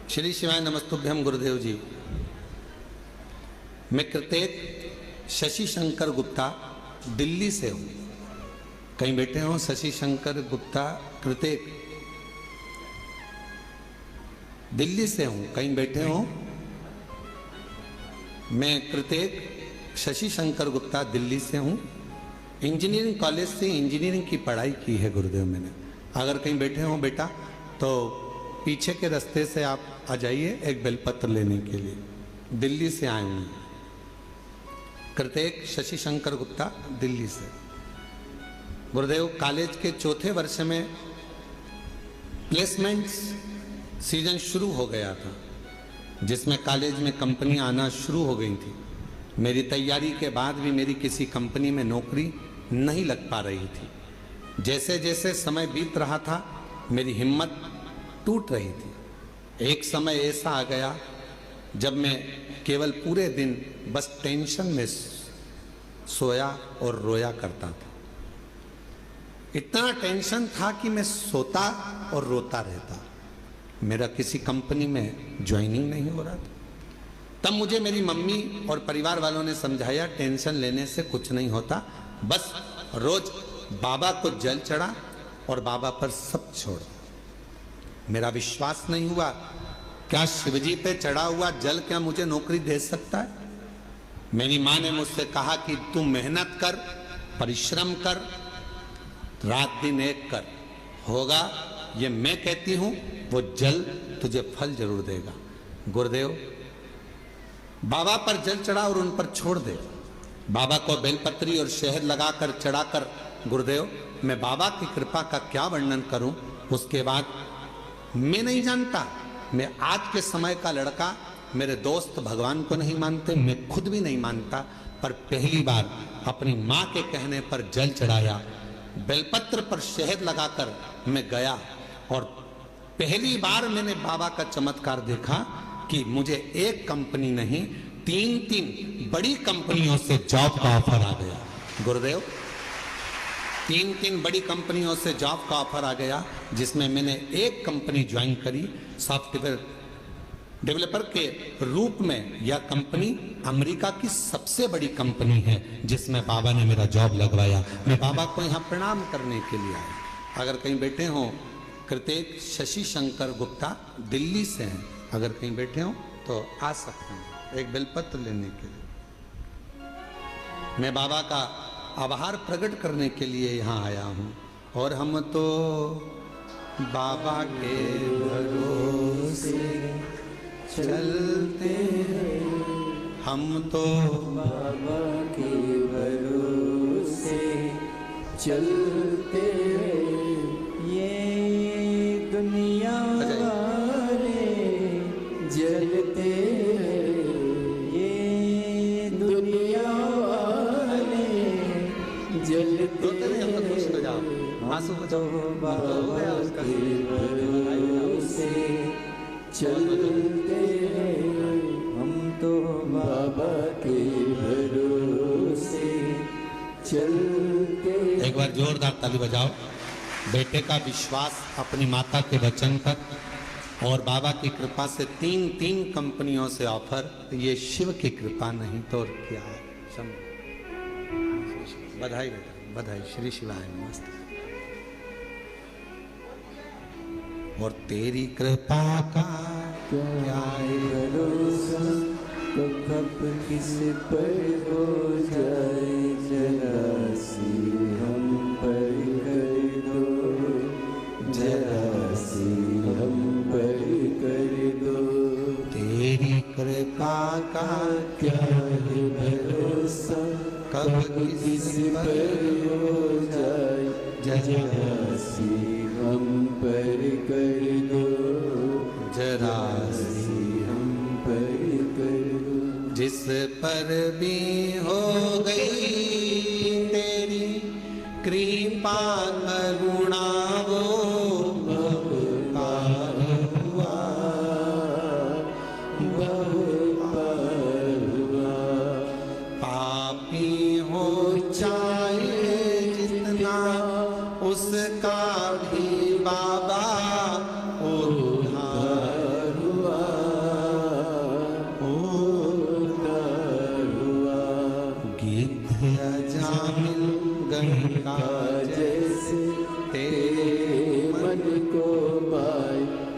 श्री शिवाय नमस्तुभ्यम गुरुदेव जी। मैं कृतेक शशि शंकर गुप्ता दिल्ली से हूँ। कहीं बैठे हो शशि शंकर गुप्ता कृतेक, दिल्ली से हूँ। कहीं बैठे हो? मैं कृतेक शशि शंकर गुप्ता दिल्ली से हूँ। इंजीनियरिंग कॉलेज से इंजीनियरिंग की पढ़ाई की है गुरुदेव मैंने। अगर कहीं बैठे हो बेटा तो पीछे के रास्ते से आप आ जाइए एक बेलपत्र लेने के लिए। दिल्ली से आए हूँ। कृतेक शशि शंकर गुप्ता दिल्ली से। गुरुदेव कॉलेज के चौथे वर्ष में प्लेसमेंट्स सीजन शुरू हो गया था, जिसमें कॉलेज में कंपनी आना शुरू हो गई थी। मेरी तैयारी के बाद भी मेरी किसी कंपनी में नौकरी नहीं लग पा रही थी। जैसे जैसे समय बीत रहा था मेरी हिम्मत टूट रही थी। एक समय ऐसा आ गया जब मैं केवल पूरे दिन बस टेंशन में सोया और रोया करता था। इतना टेंशन था कि मैं सोता और रोता रहता। मेरा किसी कंपनी में ज्वाइनिंग नहीं हो रहा था। तब मुझे मेरी मम्मी और परिवार वालों ने समझाया टेंशन लेने से कुछ नहीं होता, बस रोज बाबा को जल चढ़ा और बाबा पर सब छोड़। मेरा विश्वास नहीं हुआ, क्या शिवजी पे चढ़ा हुआ जल क्या मुझे नौकरी दे सकता है? मेरी माँ ने मुझसे कहा कि तू मेहनत कर, परिश्रम कर, रात दिन एक कर, होगा। ये मैं कहती हूं, वो जल तुझे फल जरूर देगा। गुरुदेव बाबा पर जल चढ़ा और उन पर छोड़ दे। बाबा को बेलपत्री और शहद लगाकर चढ़ाकर, गुरुदेव मैं बाबा की कृपा का क्या वर्णन करूं। उसके बाद मैं नहीं जानता, मैं आज के समय का लड़का, मेरे दोस्त भगवान को नहीं मानते, मैं खुद भी नहीं मानता, पर पहली बार अपनी माँ के कहने पर जल चढ़ाया, बेलपत्र पर शहद लगाकर मैं गया और पहली बार मैंने बाबा का चमत्कार देखा कि मुझे एक कंपनी नहीं 3 बड़ी कंपनियों से जॉब का ऑफर आ गया। गुरुदेव 3 बड़ी कंपनियों से जॉब का ऑफर आ गया, जिसमें मैंने एक कंपनी ज्वाइन करी सॉफ्टवेयर डेवलपर के रूप में। यह कंपनी अमेरिका की सबसे बड़ी कंपनी है, जिसमें बाबा ने मेरा जॉब लगवाया। मैं बाबा को यहाँ प्रणाम करने के लिए आया। अगर कहीं बैठे हो, कृतेक शशि शंकर गुप्ता दिल्ली से हैं, अगर कहीं बैठे हो तो आ सकते हैं एक बेलपत्र लेने के लिए। मैं बाबा का आभार प्रकट करने के लिए यहाँ आया हूँ। और हम तो बाबा के भरोसे चलते हैं, हम तो बाबा के भरोसे चलते हैं। ये दुनिया वाले जलते हैं, ये दुनिया वाले जलते हैं। तो बाबा के भरोसे चलते हैं, हम तो बाबा के भरोसे चलते। एक बार जोरदार ताली बजाओ। बेटे का विश्वास अपनी माता के वचन पर और बाबा की कृपा से 3 कंपनियों से ऑफर। ये शिव की कृपा नहीं तो और क्या है। बधाई बेटा, बधाई। श्री शिवाय नमस्ते। और तेरी कृपा का क्या भरोसा, तो कब किस पर हो जाए जरा सी हम पर कर दो, जरा सी हम पर कर दो। तेरी कृपा का क्या है भरोसा, कब किस पर हो जाए जरा सी हम पर कर दो, जरा सी हम पर कर दो। जिस पर भी हो गई तेरी कृपा करुणा, वो बहुत पार हुआ, बहुत पार हुआ। पापी हो चाहे जितना, उसका भी बाबा उद्धार हुआ,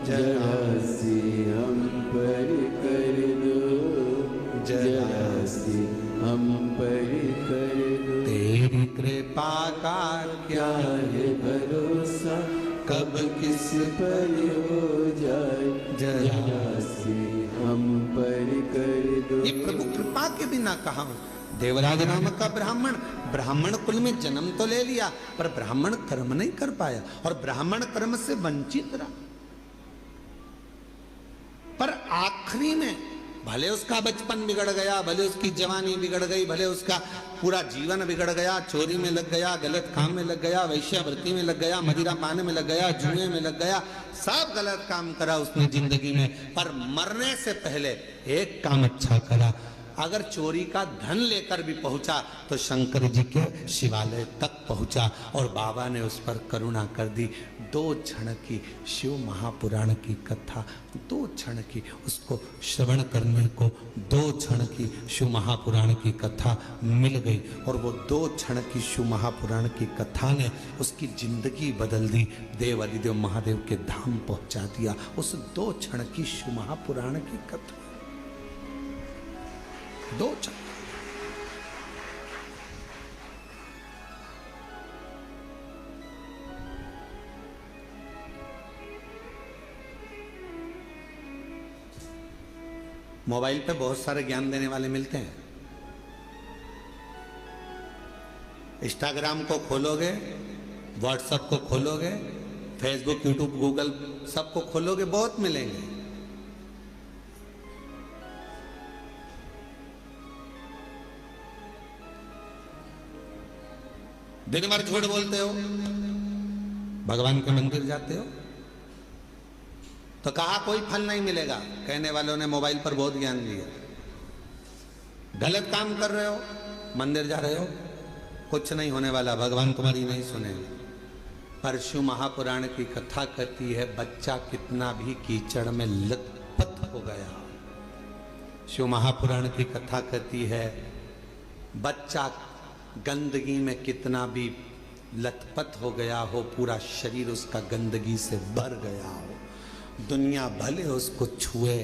जरा से हम पर कर दो, जरा से हम पर कर दो। तेरी कृपा का क्या है भरोसा, कब किस पर हो जाए, जरा से हम पर कर दो। ये प्रभु कृपा के बिना कहा। देवराज नाम का ब्राह्मण, ब्राह्मण कुल में जन्म तो ले लिया पर ब्राह्मण कर्म नहीं कर पाया और ब्राह्मण कर्म से वंचित रहा। पर आखिरी में भले उसका बचपन बिगड़ गया, भले उसकी जवानी बिगड़ गई, भले उसका पूरा जीवन बिगड़ गया, चोरी में लग गया, गलत काम में लग गया, वैश्यावृत्ति में लग गया, मदिरा पाने में लग गया, जुए में लग गया, सब गलत काम करा उसने जिंदगी में, पर मरने से पहले एक काम अच्छा करा। अगर चोरी का धन लेकर भी पहुंचा तो शंकर जी के शिवालय तक पहुंचा और बाबा ने उस पर करुणा कर दी। 2 क्षण की शिव महापुराण की कथा, 2 क्षण की उसको श्रवण करने को 2 क्षण की शिव महापुराण की कथा मिल गई और वो 2 क्षण की शिव महापुराण की कथा ने उसकी जिंदगी बदल दी, देव अधिदेव महादेव के धाम पहुंचा दिया। उस 2 क्षण की शिव महापुराण की कथा, 2 क्षण। मोबाइल पे बहुत सारे ज्ञान देने वाले मिलते हैं। इंस्टाग्राम को खोलोगे, व्हाट्सएप को खोलोगे, फेसबुक, यूट्यूब, गूगल सबको खोलोगे, बहुत मिलेंगे। दिन भर झूठ बोलते हो, भगवान के मंदिर जाते हो तो कहा कोई फल नहीं मिलेगा। कहने वालों ने मोबाइल पर बहुत ज्ञान दिया। गलत काम कर रहे हो, मंदिर जा रहे हो, कुछ नहीं होने वाला, भगवान तुम्हारी नहीं सुनेंगे। पर शिव महापुराण की कथा कहती है बच्चा कितना भी कीचड़ में लथपथ हो गया। शिव महापुराण की कथा कहती है बच्चा गंदगी में कितना भी लथपथ हो गया हो, पूरा शरीर उसका गंदगी से भर गया हो, दुनिया भले उसको छुए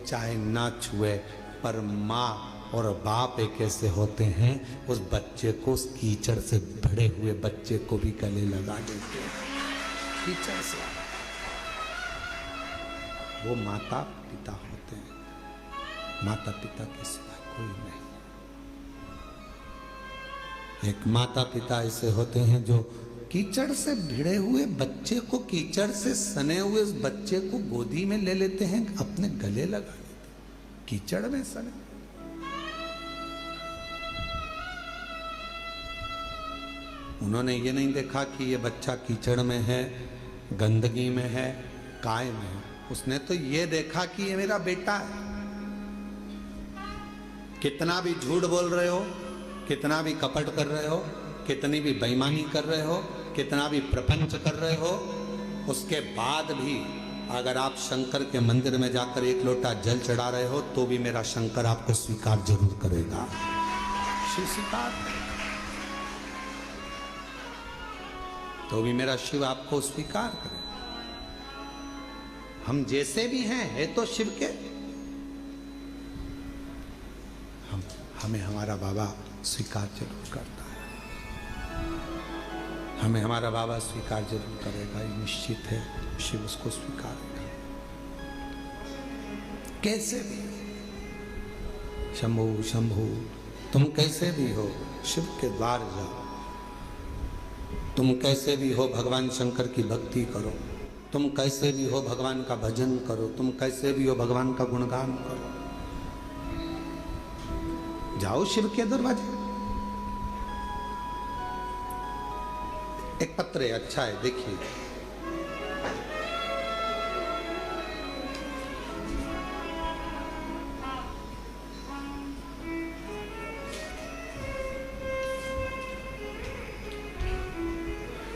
चाहे ना छुए, पर माँ और बाप एक ऐसे होते हैं उस बच्चे को, उस कीचड़ से भरे हुए बच्चे को भी गले लगा देते हैं। कीचड़ से वो माता पिता होते हैं, माता पिता के सिवा कोई नहीं। एक माता पिता ऐसे होते हैं जो कीचड़ से भिड़े हुए बच्चे को, कीचड़ से सने हुए उस बच्चे को गोदी में ले लेते हैं, अपने गले लगा लेते हैं, कीचड़ में सने। उन्होंने ये नहीं देखा कि ये बच्चा कीचड़ में है, गंदगी में है, काय में है। उसने तो ये देखा कि ये मेरा बेटा है। कितना भी झूठ बोल रहे हो, कितना भी कपट कर रहे हो, कितनी भी बेईमानी कर रहे हो, कितना भी प्रपंच कर रहे हो, उसके बाद भी अगर आप शंकर के मंदिर में जाकर 1 लोटा जल चढ़ा रहे हो तो भी मेरा शंकर आपको स्वीकार जरूर करेगा। शिव स्वीकार तो भी मेरा शिव आपको स्वीकार करे। हम जैसे भी हैं, है तो शिव के, हमें हमारा बाबा स्वीकार जरूर करता है, हमें हमारा बाबा स्वीकार जरूर करेगा, ये निश्चित है। शिव उसको स्वीकारेगा कैसे भी। शंभु शंभु, तुम कैसे भी हो शिव के द्वार जाओ, तुम कैसे भी हो भगवान शंकर की भक्ति करो, तुम कैसे भी हो भगवान का भजन करो, तुम कैसे भी हो भगवान का गुणगान करो। जाओ शिव के दरवाजे। एक पत्र है, अच्छा है, देखिए।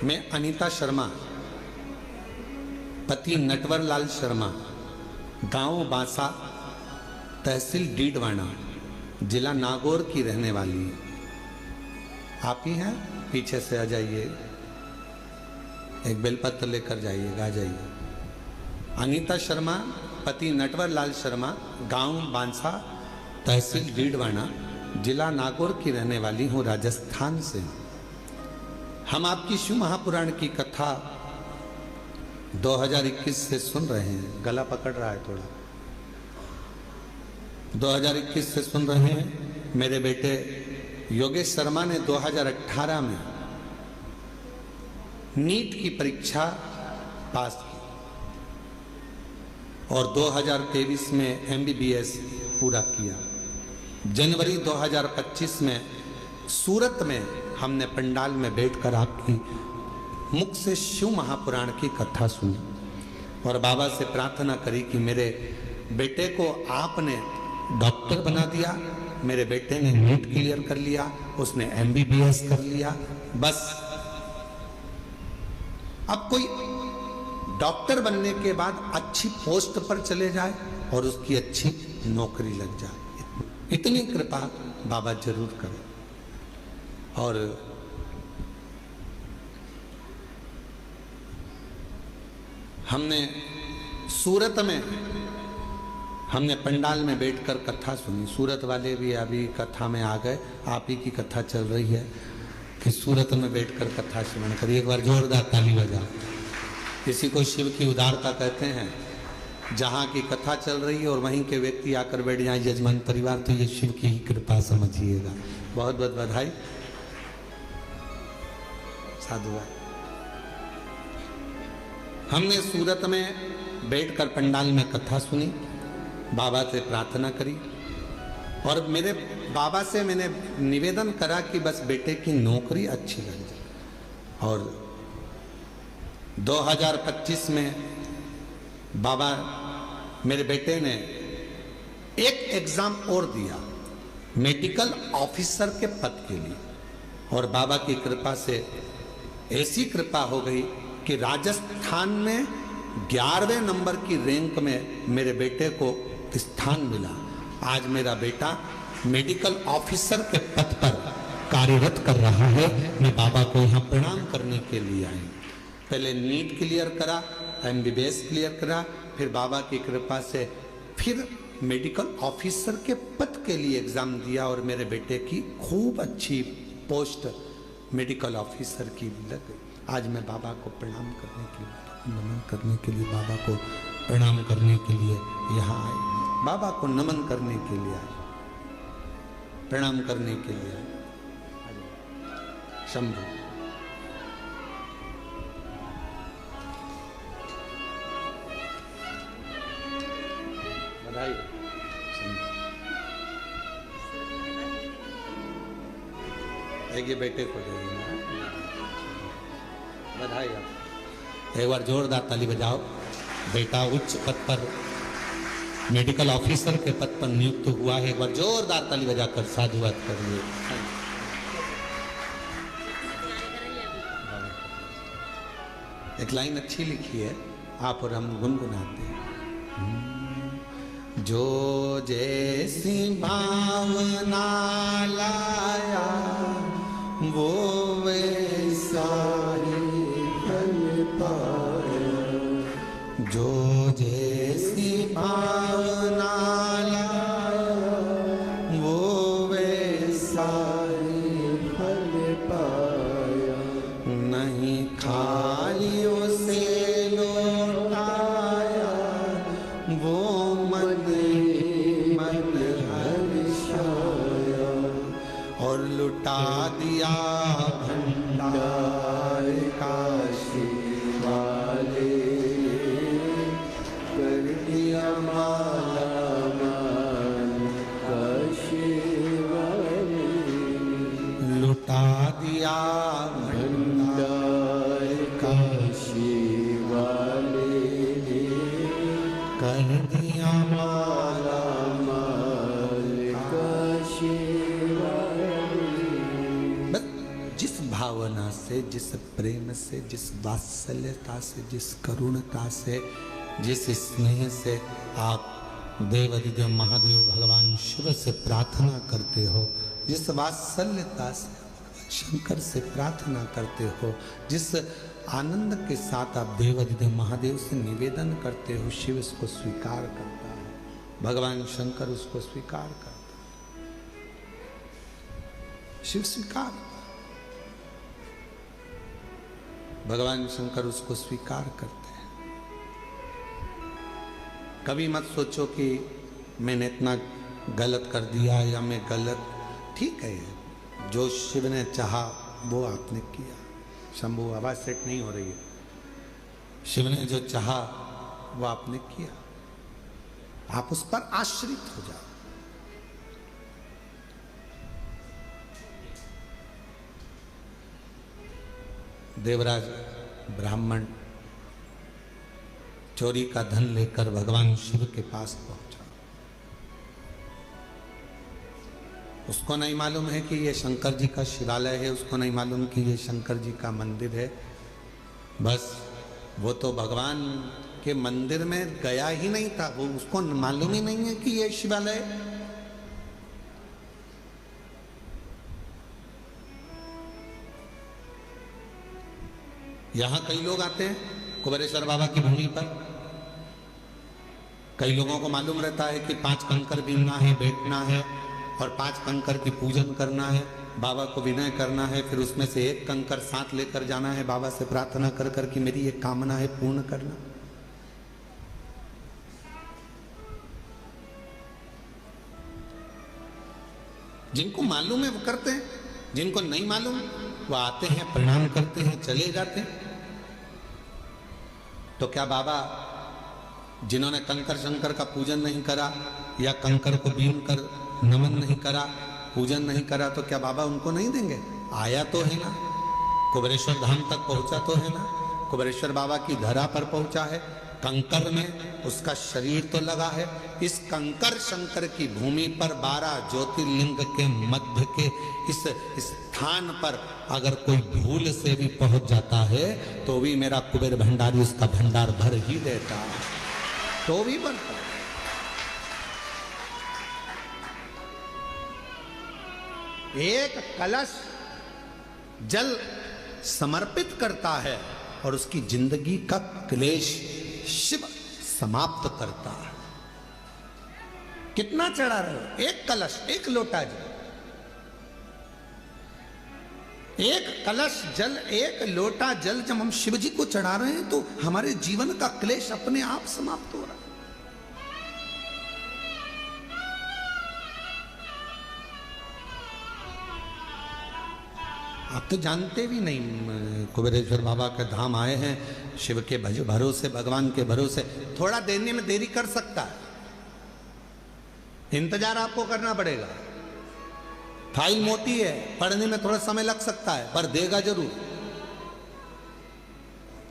मैं अनीता शर्मा, पति नटवर लाल शर्मा, गांव बांसा, तहसील डीडवाना, जिला नागौर की रहने वाली है। आप ही हैं? पीछे से आ जाइए, एक बेलपत्र लेकर जाइएगा, आ जाइए। अनीता शर्मा, पति नटवर लाल शर्मा, गांव बांसा, तहसील डीडवाना, जिला नागौर की रहने वाली हूँ, राजस्थान से। हम आपकी शिव महापुराण की कथा 2021 से सुन रहे हैं। गला पकड़ रहा है थोड़ा। 2021 से सुन रहे हैं। मेरे बेटे योगेश शर्मा ने 2018 में नीट की परीक्षा पास की और 2023 में MBBS पूरा किया। जनवरी 2025 में सूरत में हमने पंडाल में बैठकर आपकी मुख से शिव महापुराण की कथा सुनी और बाबा से प्रार्थना करी कि मेरे बेटे को आपने डॉक्टर बना दिया, मेरे बेटे ने नीट क्लियर कर लिया, उसने MBBS कर लिया, बस अब कोई डॉक्टर बनने के बाद अच्छी पोस्ट पर चले जाए और उसकी अच्छी नौकरी लग जाए। इतनी कृपा बाबा जरूर करें। और हमने सूरत में हमने पंडाल में बैठकर कथा सुनी। सूरत वाले भी अभी कथा में आ गए। आप ही की कथा चल रही है कि सूरत में बैठकर कथा श्रवण करिए। एक बार जोरदार ताली बजाओ। किसी को शिव की उदारता कहते हैं। जहाँ की कथा चल रही है और वहीं के व्यक्ति आकर बैठ जाए यजमान परिवार, तो ये शिव की ही कृपा समझिएगा। बहुत बहुत बधाई। साधुवाद। हमने सूरत में बैठकर पंडाल में कथा सुनी, बाबा से प्रार्थना करी और मेरे बाबा से मैंने निवेदन करा कि बस बेटे की नौकरी अच्छी लग जाए। और 2025 में बाबा मेरे बेटे ने एक एग्जाम और दिया मेडिकल ऑफिसर के पद के लिए और बाबा की कृपा से ऐसी कृपा हो गई कि राजस्थान में 11वें नंबर की रैंक में मेरे बेटे को स्थान मिला। आज मेरा बेटा मेडिकल ऑफिसर के पद पर कार्यरत कर रहा है। मैं बाबा को यहाँ प्रणाम करने के लिए आई। पहले नीट क्लियर करा, MBBS क्लियर करा, फिर बाबा की कृपा से फिर मेडिकल ऑफिसर के पद के लिए एग्जाम दिया और मेरे बेटे की खूब अच्छी पोस्ट मेडिकल ऑफिसर की लग गई। आज मैं बाबा को प्रणाम करने के लिए, नमन करने के लिए, बाबा को प्रणाम करने के लिए यहाँ आए। बाबा को नमन करने के लिए आए, प्रणाम करने के लिए आए। शंभु बधाई। ये बेटे को दे देना बधाई। आप एक बार जोरदार ताली बजाओ। बेटा उच्च पद पर मेडिकल ऑफिसर के पद पर नियुक्त हुआ है। एक बार जोरदार ताली बजाकर साधुवाद करिए। एक लाइन अच्छी लिखी है, आप और हम गुनगुनाते हैं। जो जैसी भावना लाया वो वैसा ही फल पाया। जो जैसी भावना लाया वो वैसा ही फल पाया। नहीं खाली उसे लौटाया वो मन हर्षाया। और लुटा दिया भंडार काशी वाले। कर दिया माला माल काशी वाले। लुटा दिया भंडार काशी वाले। कर दिया माला माल काशी वाले। जिस भावना से, जिस प्रेम से, जिस वात्सल्यता से, जिस करुणता से, जिस स्नेह से आप देवाधिदेव महादेव भगवान शिव से प्रार्थना करते हो, जिस वात्सल्यता से शंकर से प्रार्थना करते हो, जिस आनंद के साथ आप देवाधिदेव महादेव से निवेदन करते हो, शिव इसको स्वीकार करता है, भगवान शंकर उसको स्वीकार करता है, शिव स्वीकार, भगवान शंकर उसको स्वीकार करते हैं। कभी मत सोचो कि मैंने इतना गलत कर दिया या मैं गलत, ठीक है, जो शिव ने चाहा वो आपने किया। शंभू आवाज सेट नहीं हो रही है। शिव ने जो चाहा वो आपने किया, आप उस पर आश्रित हो जाओ। देवराज ब्राह्मण चोरी का धन लेकर भगवान शिव के पास पहुंचा। उसको नहीं मालूम है कि ये शंकर जी का शिवालय है, उसको नहीं मालूम कि ये शंकर जी का मंदिर है। बस वो तो भगवान के मंदिर में गया ही नहीं था, वो उसको मालूम ही नहीं है कि ये शिवालय। यहां कई लोग आते हैं कुबेरेश्वर बाबा की भूमि पर। कई लोगों को मालूम रहता है कि 5 कंकर बीनना है, बैठना है और 5 कंकर की पूजन करना है, बाबा को विनय करना है, फिर उसमें से 1 कंकर साथ लेकर जाना है, बाबा से प्रार्थना कर कर कि मेरी ये कामना है पूर्ण करना। जिनको मालूम है वो करते हैं, जिनको नहीं मालूम वो आते हैं, प्रणाम करते हैं, चले जाते हैं। तो क्या बाबा जिन्होंने कंकर शंकर का पूजन नहीं करा या कंकर को बीन कर नमन नहीं करा, पूजन नहीं करा, तो क्या बाबा उनको नहीं देंगे? आया तो है ना, कुबेरेश्वर धाम तक पहुंचा तो है ना, कुबेरेश्वर बाबा की धरा पर पहुंचा है, कंकर में उसका शरीर तो लगा है। इस कंकर शंकर की भूमि पर 12 ज्योतिर्लिंग के मध्य के इस स्थान पर अगर कोई भूल से भी पहुंच जाता है तो भी मेरा कुबेर भंडारी उसका भंडार भर ही देता है, तो भी भरता है। एक कलश जल समर्पित करता है और उसकी जिंदगी का क्लेश शिव समाप्त करता है। कितना चढ़ा रहे हो? एक कलश, एक लोटा जल, एक कलश जल, एक लोटा जल जब हम शिव जी को चढ़ा रहे हैं तो हमारे जीवन का क्लेश अपने आप समाप्त हो रहा है। आप तो जानते भी नहीं, कुबेरेश्वर बाबा के धाम आए हैं, शिव के भरोसे, भगवान के भरोसे। थोड़ा देने में देरी कर सकता है, इंतजार आपको करना पड़ेगा। फाइल मोटी है, पढ़ने में थोड़ा समय लग सकता है, पर देगा जरूर।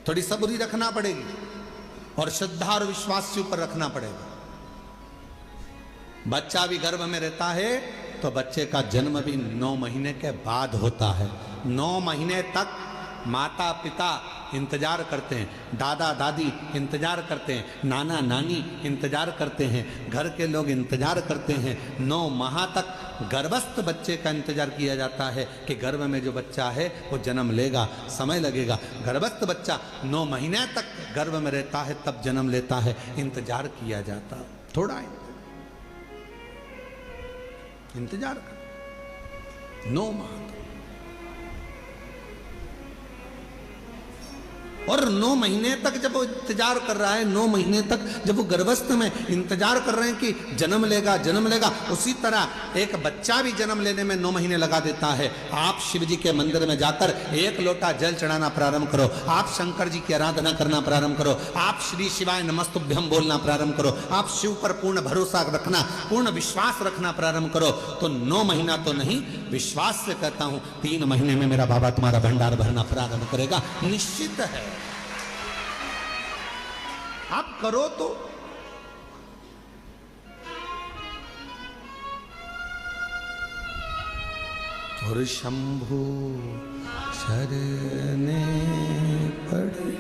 थोड़ी सब्री रखना पड़ेगी और श्रद्धा और विश्वास से ऊपर रखना पड़ेगा। बच्चा भी गर्भ में रहता है तो बच्चे का जन्म भी 9 महीने के बाद होता है। 9 महीने तक माता पिता इंतजार करते हैं, दादा दादी इंतजार करते हैं, नाना नानी इंतजार करते हैं, घर के लोग इंतजार करते हैं। 9 माह तक गर्भस्थ बच्चे का इंतजार किया जाता है कि गर्भ में जो बच्चा है वो जन्म लेगा, समय लगेगा। गर्भस्थ बच्चा 9 महीने तक गर्भ में रहता है, तब जन्म लेता है, इंतजार किया जाता। थोड़ा इंतजार कर 9 माह और 9 महीने तक जब वो इंतजार कर रहा है, 9 महीने तक जब वो गर्भस्थ में इंतजार कर रहे हैं कि जन्म लेगा, जन्म लेगा, उसी तरह एक बच्चा भी जन्म लेने में 9 महीने लगा देता है। आप शिव जी के मंदिर में जाकर 1 लोटा जल चढ़ाना प्रारंभ करो, आप शंकर जी की आराधना करना प्रारंभ करो, आप श्री शिवाय नमस्तुभ्यम बोलना प्रारंभ करो, आप शिव पर पूर्ण भरोसा रखना, पूर्ण विश्वास रखना प्रारंभ करो, तो 9 महीना तो नहीं, विश्वास से कहता हूं 3 महीने में मेरा बाबा तुम्हारा भंडार भरना प्रारंभ करेगा, निश्चित है। आप करो तो। और शंभु शरणे पड़े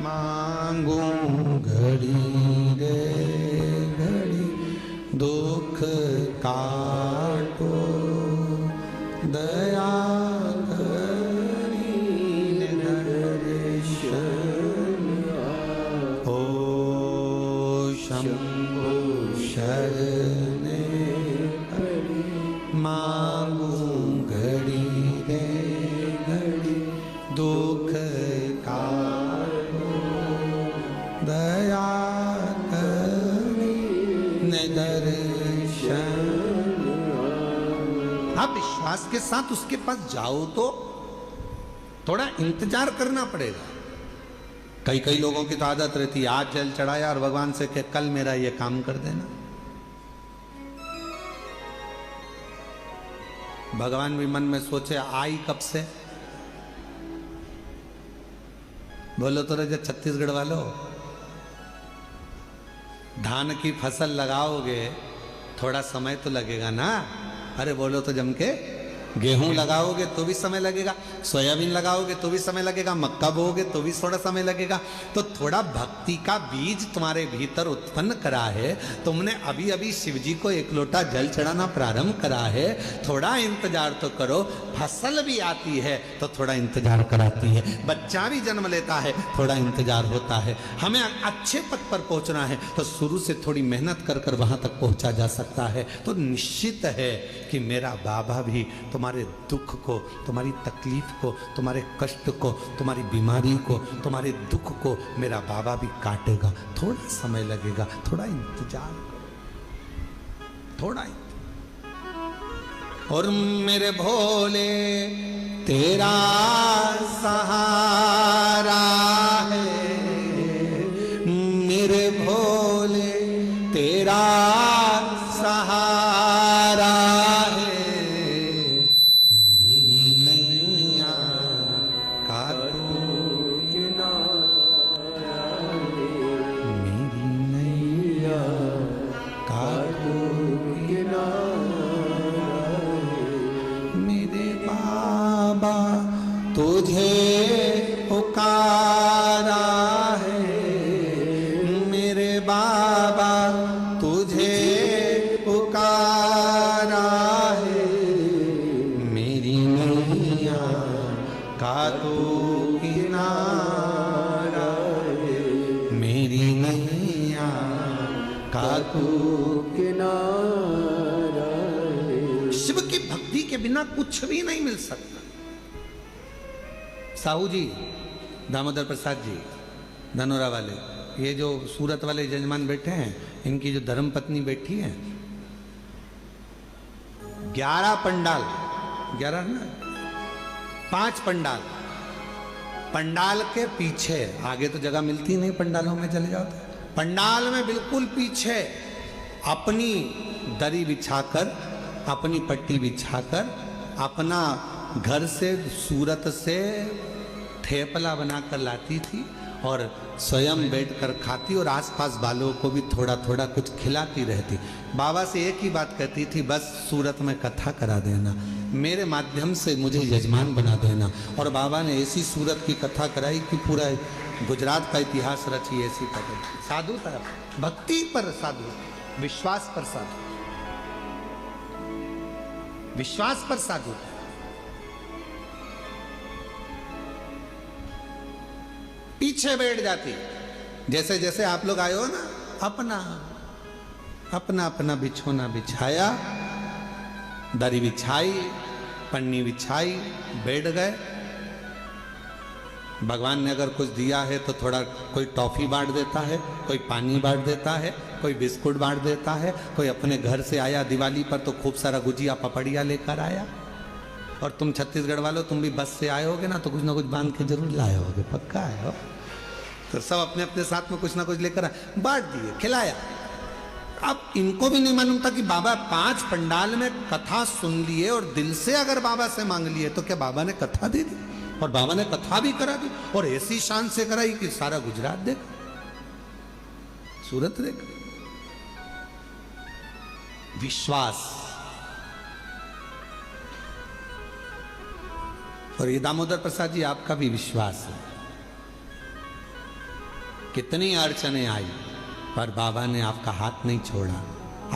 मांगू घड़ी रे घड़ी, दुख काटो दया करी रे। दया करने दर्शन। आप विश्वास के साथ उसके पास जाओ तो थोड़ा इंतजार करना पड़ेगा। कई लोगों की तो आदत रहती है आज जल चढ़ाया और भगवान से कहे कल मेरा ये काम कर देना। भगवान भी मन में सोचे आई कब से। बोलो तो रजा छत्तीसगढ़ वालों, धान की फसल लगाओगे थोड़ा समय तो लगेगा ना। अरे बोलो तो जम के गेहूं लगाओगे तो भी समय लगेगा, सोयाबीन लगाओगे तो भी समय लगेगा, मक्का बोओगे तो भी थोड़ा समय लगेगा। तो थोड़ा भक्ति का बीज तुम्हारे भीतर उत्पन्न करा है, तुमने अभी अभी शिव जी को एक लोटा जल चढ़ाना प्रारंभ करा है, थोड़ा इंतजार तो करो। फसल भी आती है तो थोड़ा इंतजार कराती है, बच्चा भी जन्म लेता है थोड़ा इंतजार होता है। हमें अच्छे पद पर पहुंचना है तो शुरू से थोड़ी मेहनत कर कर वहां तक पहुंचा जा सकता है। तो निश्चित है कि मेरा बाबा भी तुम्हारे दुख को, तुम्हारी तकलीफ को, तुम्हारे कष्ट को, तुम्हारी बीमारी को, तुम्हारे दुख को मेरा बाबा भी काटेगा। थोड़ा समय लगेगा, थोड़ा इंतजार, थोड़ा। और मेरे भोले तेरा सहारा है, मेरे भोले तेरा सहारा है, मेरी नैया का तू किनारा है, मेरी नैया का तू किनारा है, मेरे बाबा तुझे पुकारा है, मेरे बाबा तुझे पुकारा है, मेरी नैया का तू किनारा है, मेरी नैया का तू किनारा है। शिव की भक्ति के बिना कुछ भी नहीं मिल सकता। साहू जी, दामोदर प्रसाद जी, धनोरा वाले, ये जो सूरत वाले जजमान बैठे हैं, इनकी जो धर्म पत्नी बैठी है, 11 पंडाल, 11 ना 5 पंडाल, पंडाल के पीछे, आगे तो जगह मिलती नहीं पंडालों में चले जाओ तो, पंडाल में बिल्कुल पीछे अपनी दरी बिछाकर, अपनी पट्टी बिछाकर, अपना घर से सूरत से ठेपला बनाकर लाती थी और स्वयं बैठकर खाती और आसपास वालों को भी थोड़ा थोड़ा कुछ खिलाती रहती। बाबा से एक ही बात कहती थी, बस सूरत में कथा करा देना, मेरे माध्यम से मुझे यजमान बना देना। और बाबा ने ऐसी सूरत की कथा कराई कि पूरा गुजरात का इतिहास रची। ऐसी कथा, साधु था, भक्ति पर साधु, विश्वास पर साधु, विश्वास पर साधु। पीछे बैठ जाती, जैसे जैसे आप लोग आए हो ना, अपना अपना अपना बिछोना बिछाया, दरी बिछाई, पन्नी बिछाई, बैठ गए। भगवान ने अगर कुछ दिया है तो थोड़ा कोई टॉफी बांट देता है, कोई पानी बांट देता है, कोई बिस्कुट बांट देता है, कोई अपने घर से आया दिवाली पर तो खूब सारा गुजिया पपड़िया लेकर आया। और तुम छत्तीसगढ़ वालों, तुम भी बस से आए होगे ना, तो कुछ ना कुछ बांध के जरूर लाए होगे, पक्का आए हो। तो सब अपने अपने साथ में कुछ ना कुछ लेकर बांट दिए, खिलाया। अब इनको भी नहीं मालूम था कि बाबा 5 पंडाल में कथा सुन लिए और दिल से अगर बाबा से मांग लिए तो क्या बाबा ने कथा दे दी। और बाबा ने कथा भी करा दी और ऐसी शान से कराई कि सारा गुजरात देख, सूरत देख। विश्वास। और ये दामोदर प्रसाद जी, आपका भी विश्वास है। कितनी अड़चने आई पर बाबा ने आपका हाथ नहीं छोड़ा।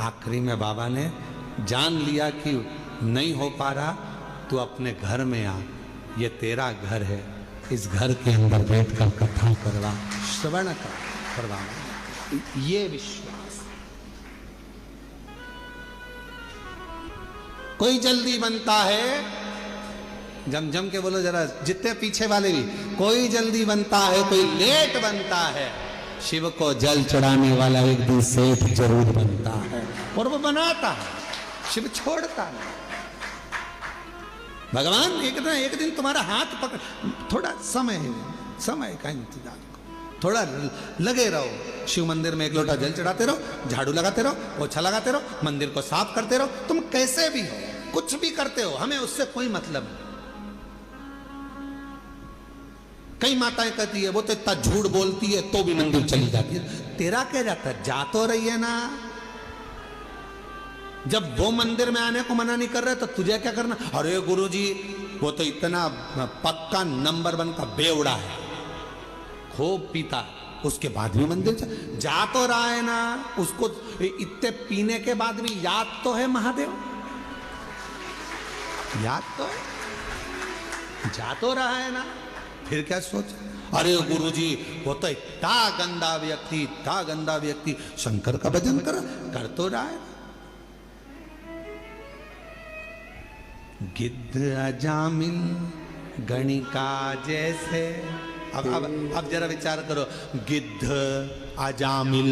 आखिरी में बाबा ने जान लिया कि नहीं हो पा रहा, तू अपने घर में आ, ये तेरा घर है, इस घर के अंदर बैठकर कथा करवा, श्रवण करवा। ये विश्वास। कोई जल्दी बनता है, जम जम के बोलो जरा, जितने पीछे वाले भी, कोई जल्दी बनता है, कोई लेट बनता है, शिव को जल चढ़ाने वाला एक दिन सेठ जरूर बनता है, और वो बनाता है, शिव छोड़ता है। भगवान एक दिन तुम्हारा हाथ पकड़, थोड़ा समय का इंतजार करो, थोड़ा लगे रहो। शिव मंदिर में एक लोटा जल चढ़ाते रहो, झाड़ू लगाते रहो, पोछा लगाते रहो, मंदिर को साफ करते रहो। तुम कैसे भी हो, कुछ भी करते हो, हमें उससे कोई मतलब नहीं। कई माताएं कहती है वो तो इतना झूठ बोलती है तो भी मंदिर चली जाती है। तेरा क्या जाता है, जा तो रही है ना। जब वो मंदिर में आने को मना नहीं कर रहे तो तुझे क्या करना। अरे गुरुजी वो तो इतना पक्का नंबर 1 का बेवड़ा है, खूब पीता, उसके बाद भी मंदिर जा तो रहा है ना। उसको इतने पीने के बाद भी याद तो है महादेव, याद तो है, जा तो रहा है ना। फिर क्या सोच, अरे गुरुजी वो तो इतना गंदा व्यक्ति शंकर का भजन कर तो रहा है। गिद्ध अजामिल गणिका जैसे, अब जरा विचार करो, गिद्ध अजामिल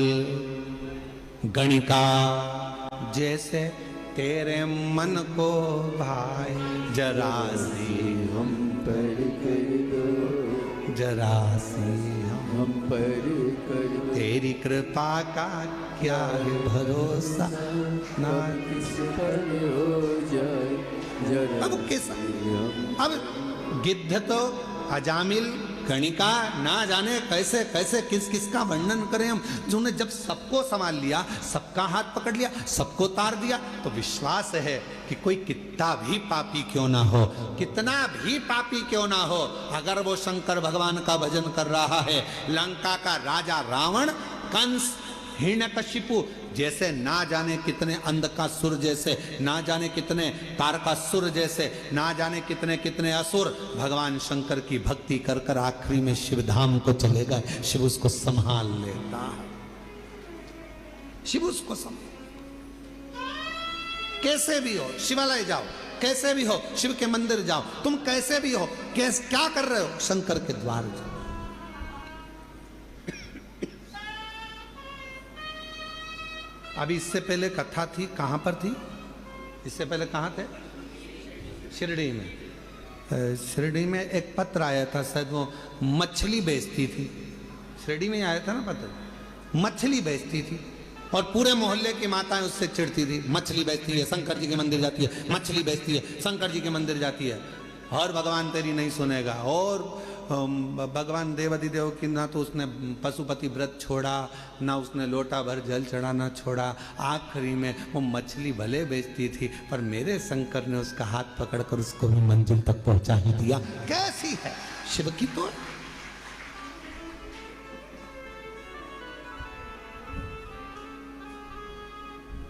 गणिका जैसे तेरे मन को भाई जरा सी हम पर कर दो, जरा सी हम पर कर दो। तेरी कृपा का क्या है भरोसा, ना किस पर हो जाए जरा। अब कैसा, अब गिद्ध तो अजामिल गणिका, ना जाने कैसे कैसे किस किस का वर्णन करें हम, जिन्होंने जब सबको संभाल लिया, सबका हाथ पकड़ लिया, सबको तार दिया, तो विश्वास है कि कोई कितना भी पापी क्यों ना हो, कितना भी पापी क्यों ना हो, अगर वो शंकर भगवान का भजन कर रहा है, लंका का राजा रावण, कंस, हिरण्यकशिपु जैसे ना जाने कितने अंधकासुर जैसे, ना जाने कितने तारकासुर जैसे, ना जाने कितने कितने असुर भगवान शंकर की भक्ति कर कर आखिरी में शिव धाम को चले गए। शिव उसको संभाल लेता है, शिव उसको संभाल। कैसे भी हो शिवालय जाओ, कैसे भी हो शिव के मंदिर जाओ, तुम कैसे भी हो, क्या कर रहे हो, शंकर के द्वार जाओ। अभी इससे पहले कथा थी, कहाँ पर थी, इससे पहले कहाँ थे, शिरडी में। शिरडी में एक पत्र आया था, शायद वो मछली बेचती थी, शिरडी में आया था ना पत्र, मछली बेचती थी, और पूरे मोहल्ले की माताएं उससे चिढ़ती थी, मछली बेचती है, शंकर जी के मंदिर जाती है, मछली बेचती है, शंकर जी के मंदिर जाती है, और भगवान तेरी नहीं सुनेगा। और भगवान देवाधिदेव की ना तो उसने पशुपति व्रत छोड़ा, ना उसने लोटा भर जल चढ़ाना छोड़ा, आखिरी में वो मछली भले बेचती थी पर मेरे शंकर ने उसका हाथ पकड़कर उसको भी मंजिल तक पहुंचा ही दिया। कैसी है शिव की तो।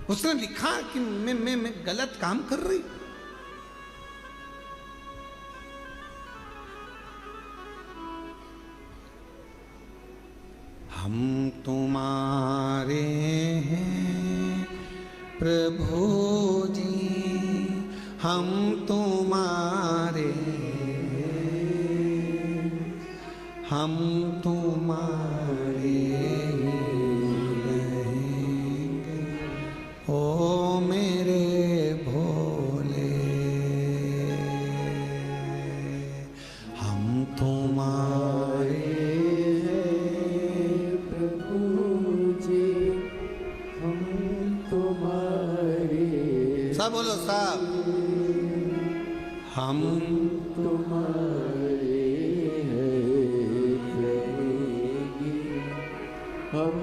उसने लिखा कि मैं गलत काम कर रही, हम तुम्हारे हैं प्रभु जी, हम तुम्हारे, हम तुम्हारे रहेंगे, ओ मेरे भोले, हम तुम्हारे सब बोलो साहब, हम तुम्हारे हैं, हम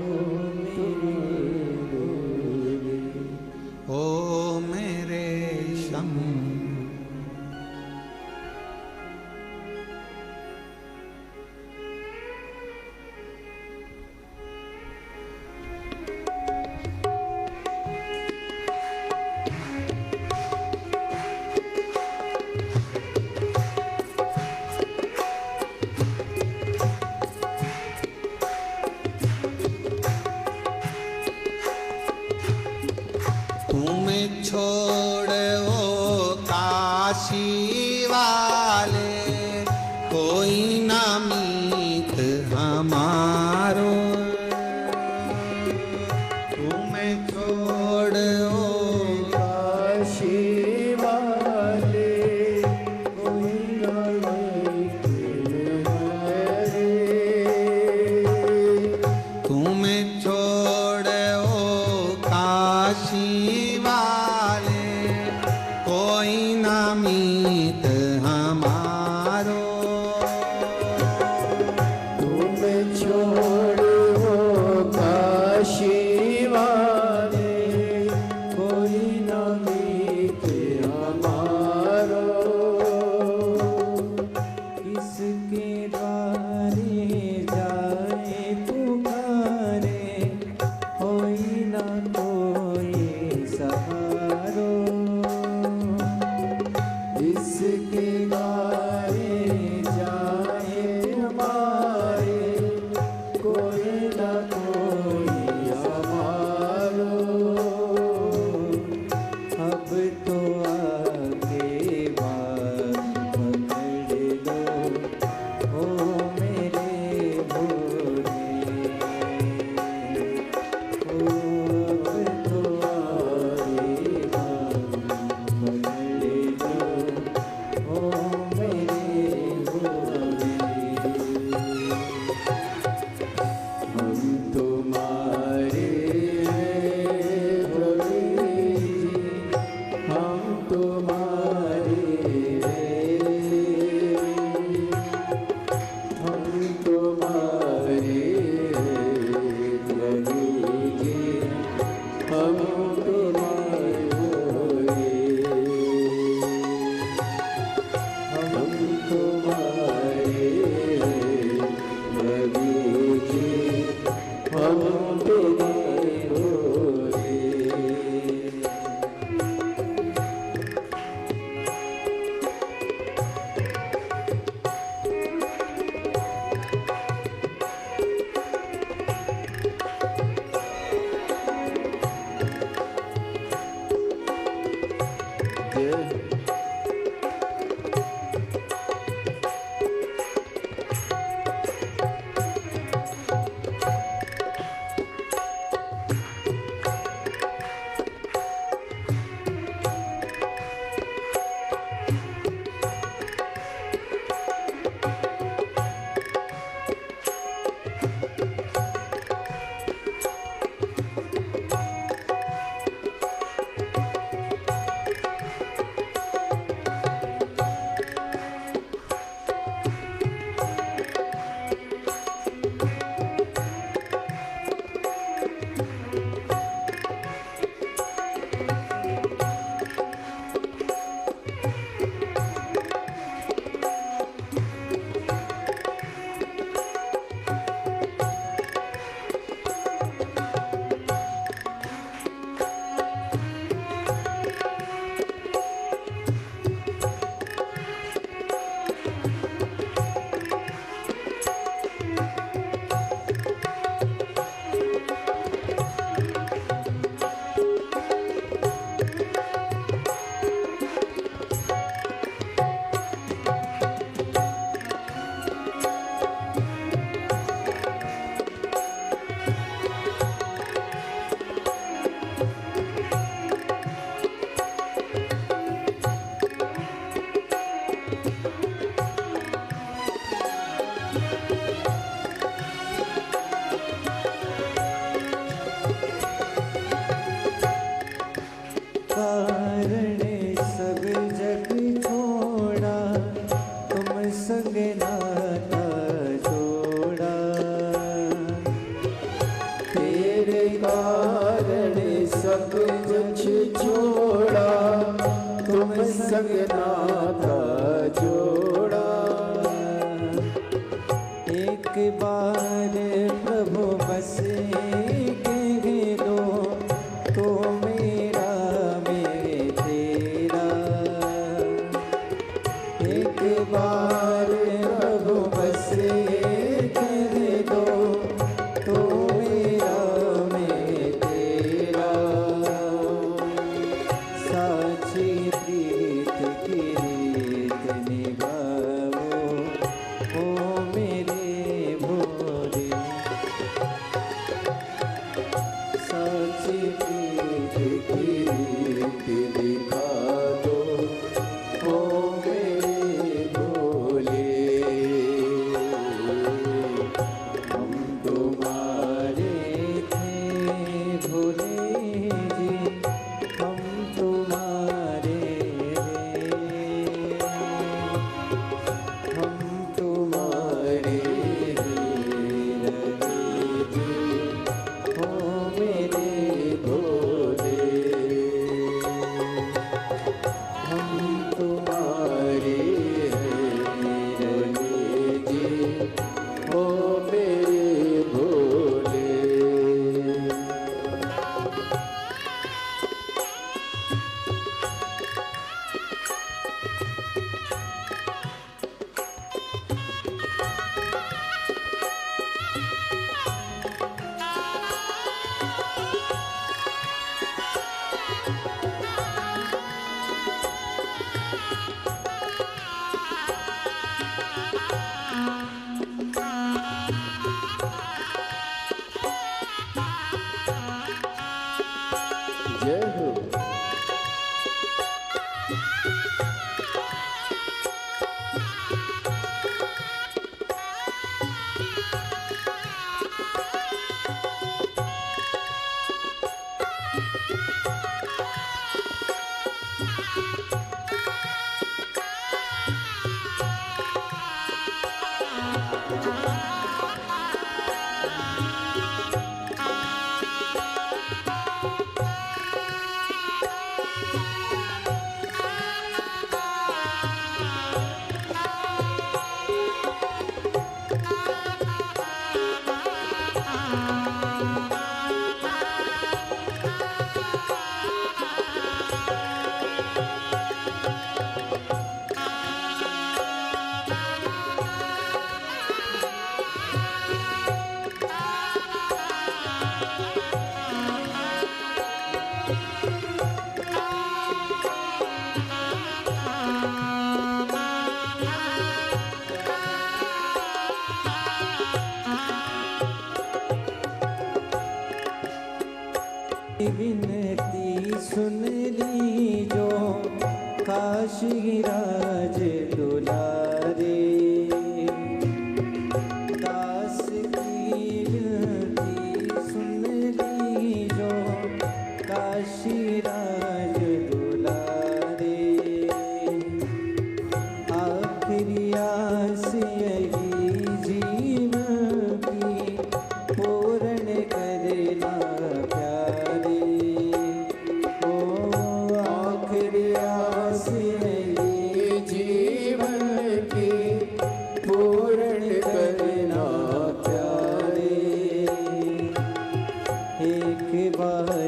तुम्हारे, ओ मेरे शम। तुम्हें छोड़ो काशी वाले, कोई ना मीत हमारो। तुम्हें छोड़ो काशी वाले, कोई ना मीत हमारो। किसके द्वारे जाए पुकारे, कोई ना कोई सहारो। इसके द्वारे जाए हमारे, कोई ना कोई हमारो। अब तो आके बात पकड़ लो, ओ मेरे भोले। ओ अब तो आके बात पकड़ लो, ओ मेरे भोले। हम तुम्हारे हैं भोले जी, हम तुम्हारे हैं, हम तुम्हारे हैं भोले जी, हम तुम्हारे भोले। हम तुम्हारे प्रभु जी, हम तुम्हारे भोले। कारण सब जग छोड़ा, तुम संग नाता जोड़ा। तेरे कारण सब जग छोड़ा, तुम संग नाता जोड़ा। एक बार प्रभु बस कह दो, तो मेरा मैं तेरा। एक बार प्रभु बस कह दो, तो मेरा मैं तेरा। साची प्रीत की रीत निभाओ, ओ मेरे भोले। विनती सुन लीजो काशी राज दुलारे। दास की विनती सुन लीजो काशी राज दुलारे। आखिरी आस यही जीवन की पूर्ण करना प्यारे। ओ आखिरी आस यही जीवन की पूर्ण करना प्यारे। एक बार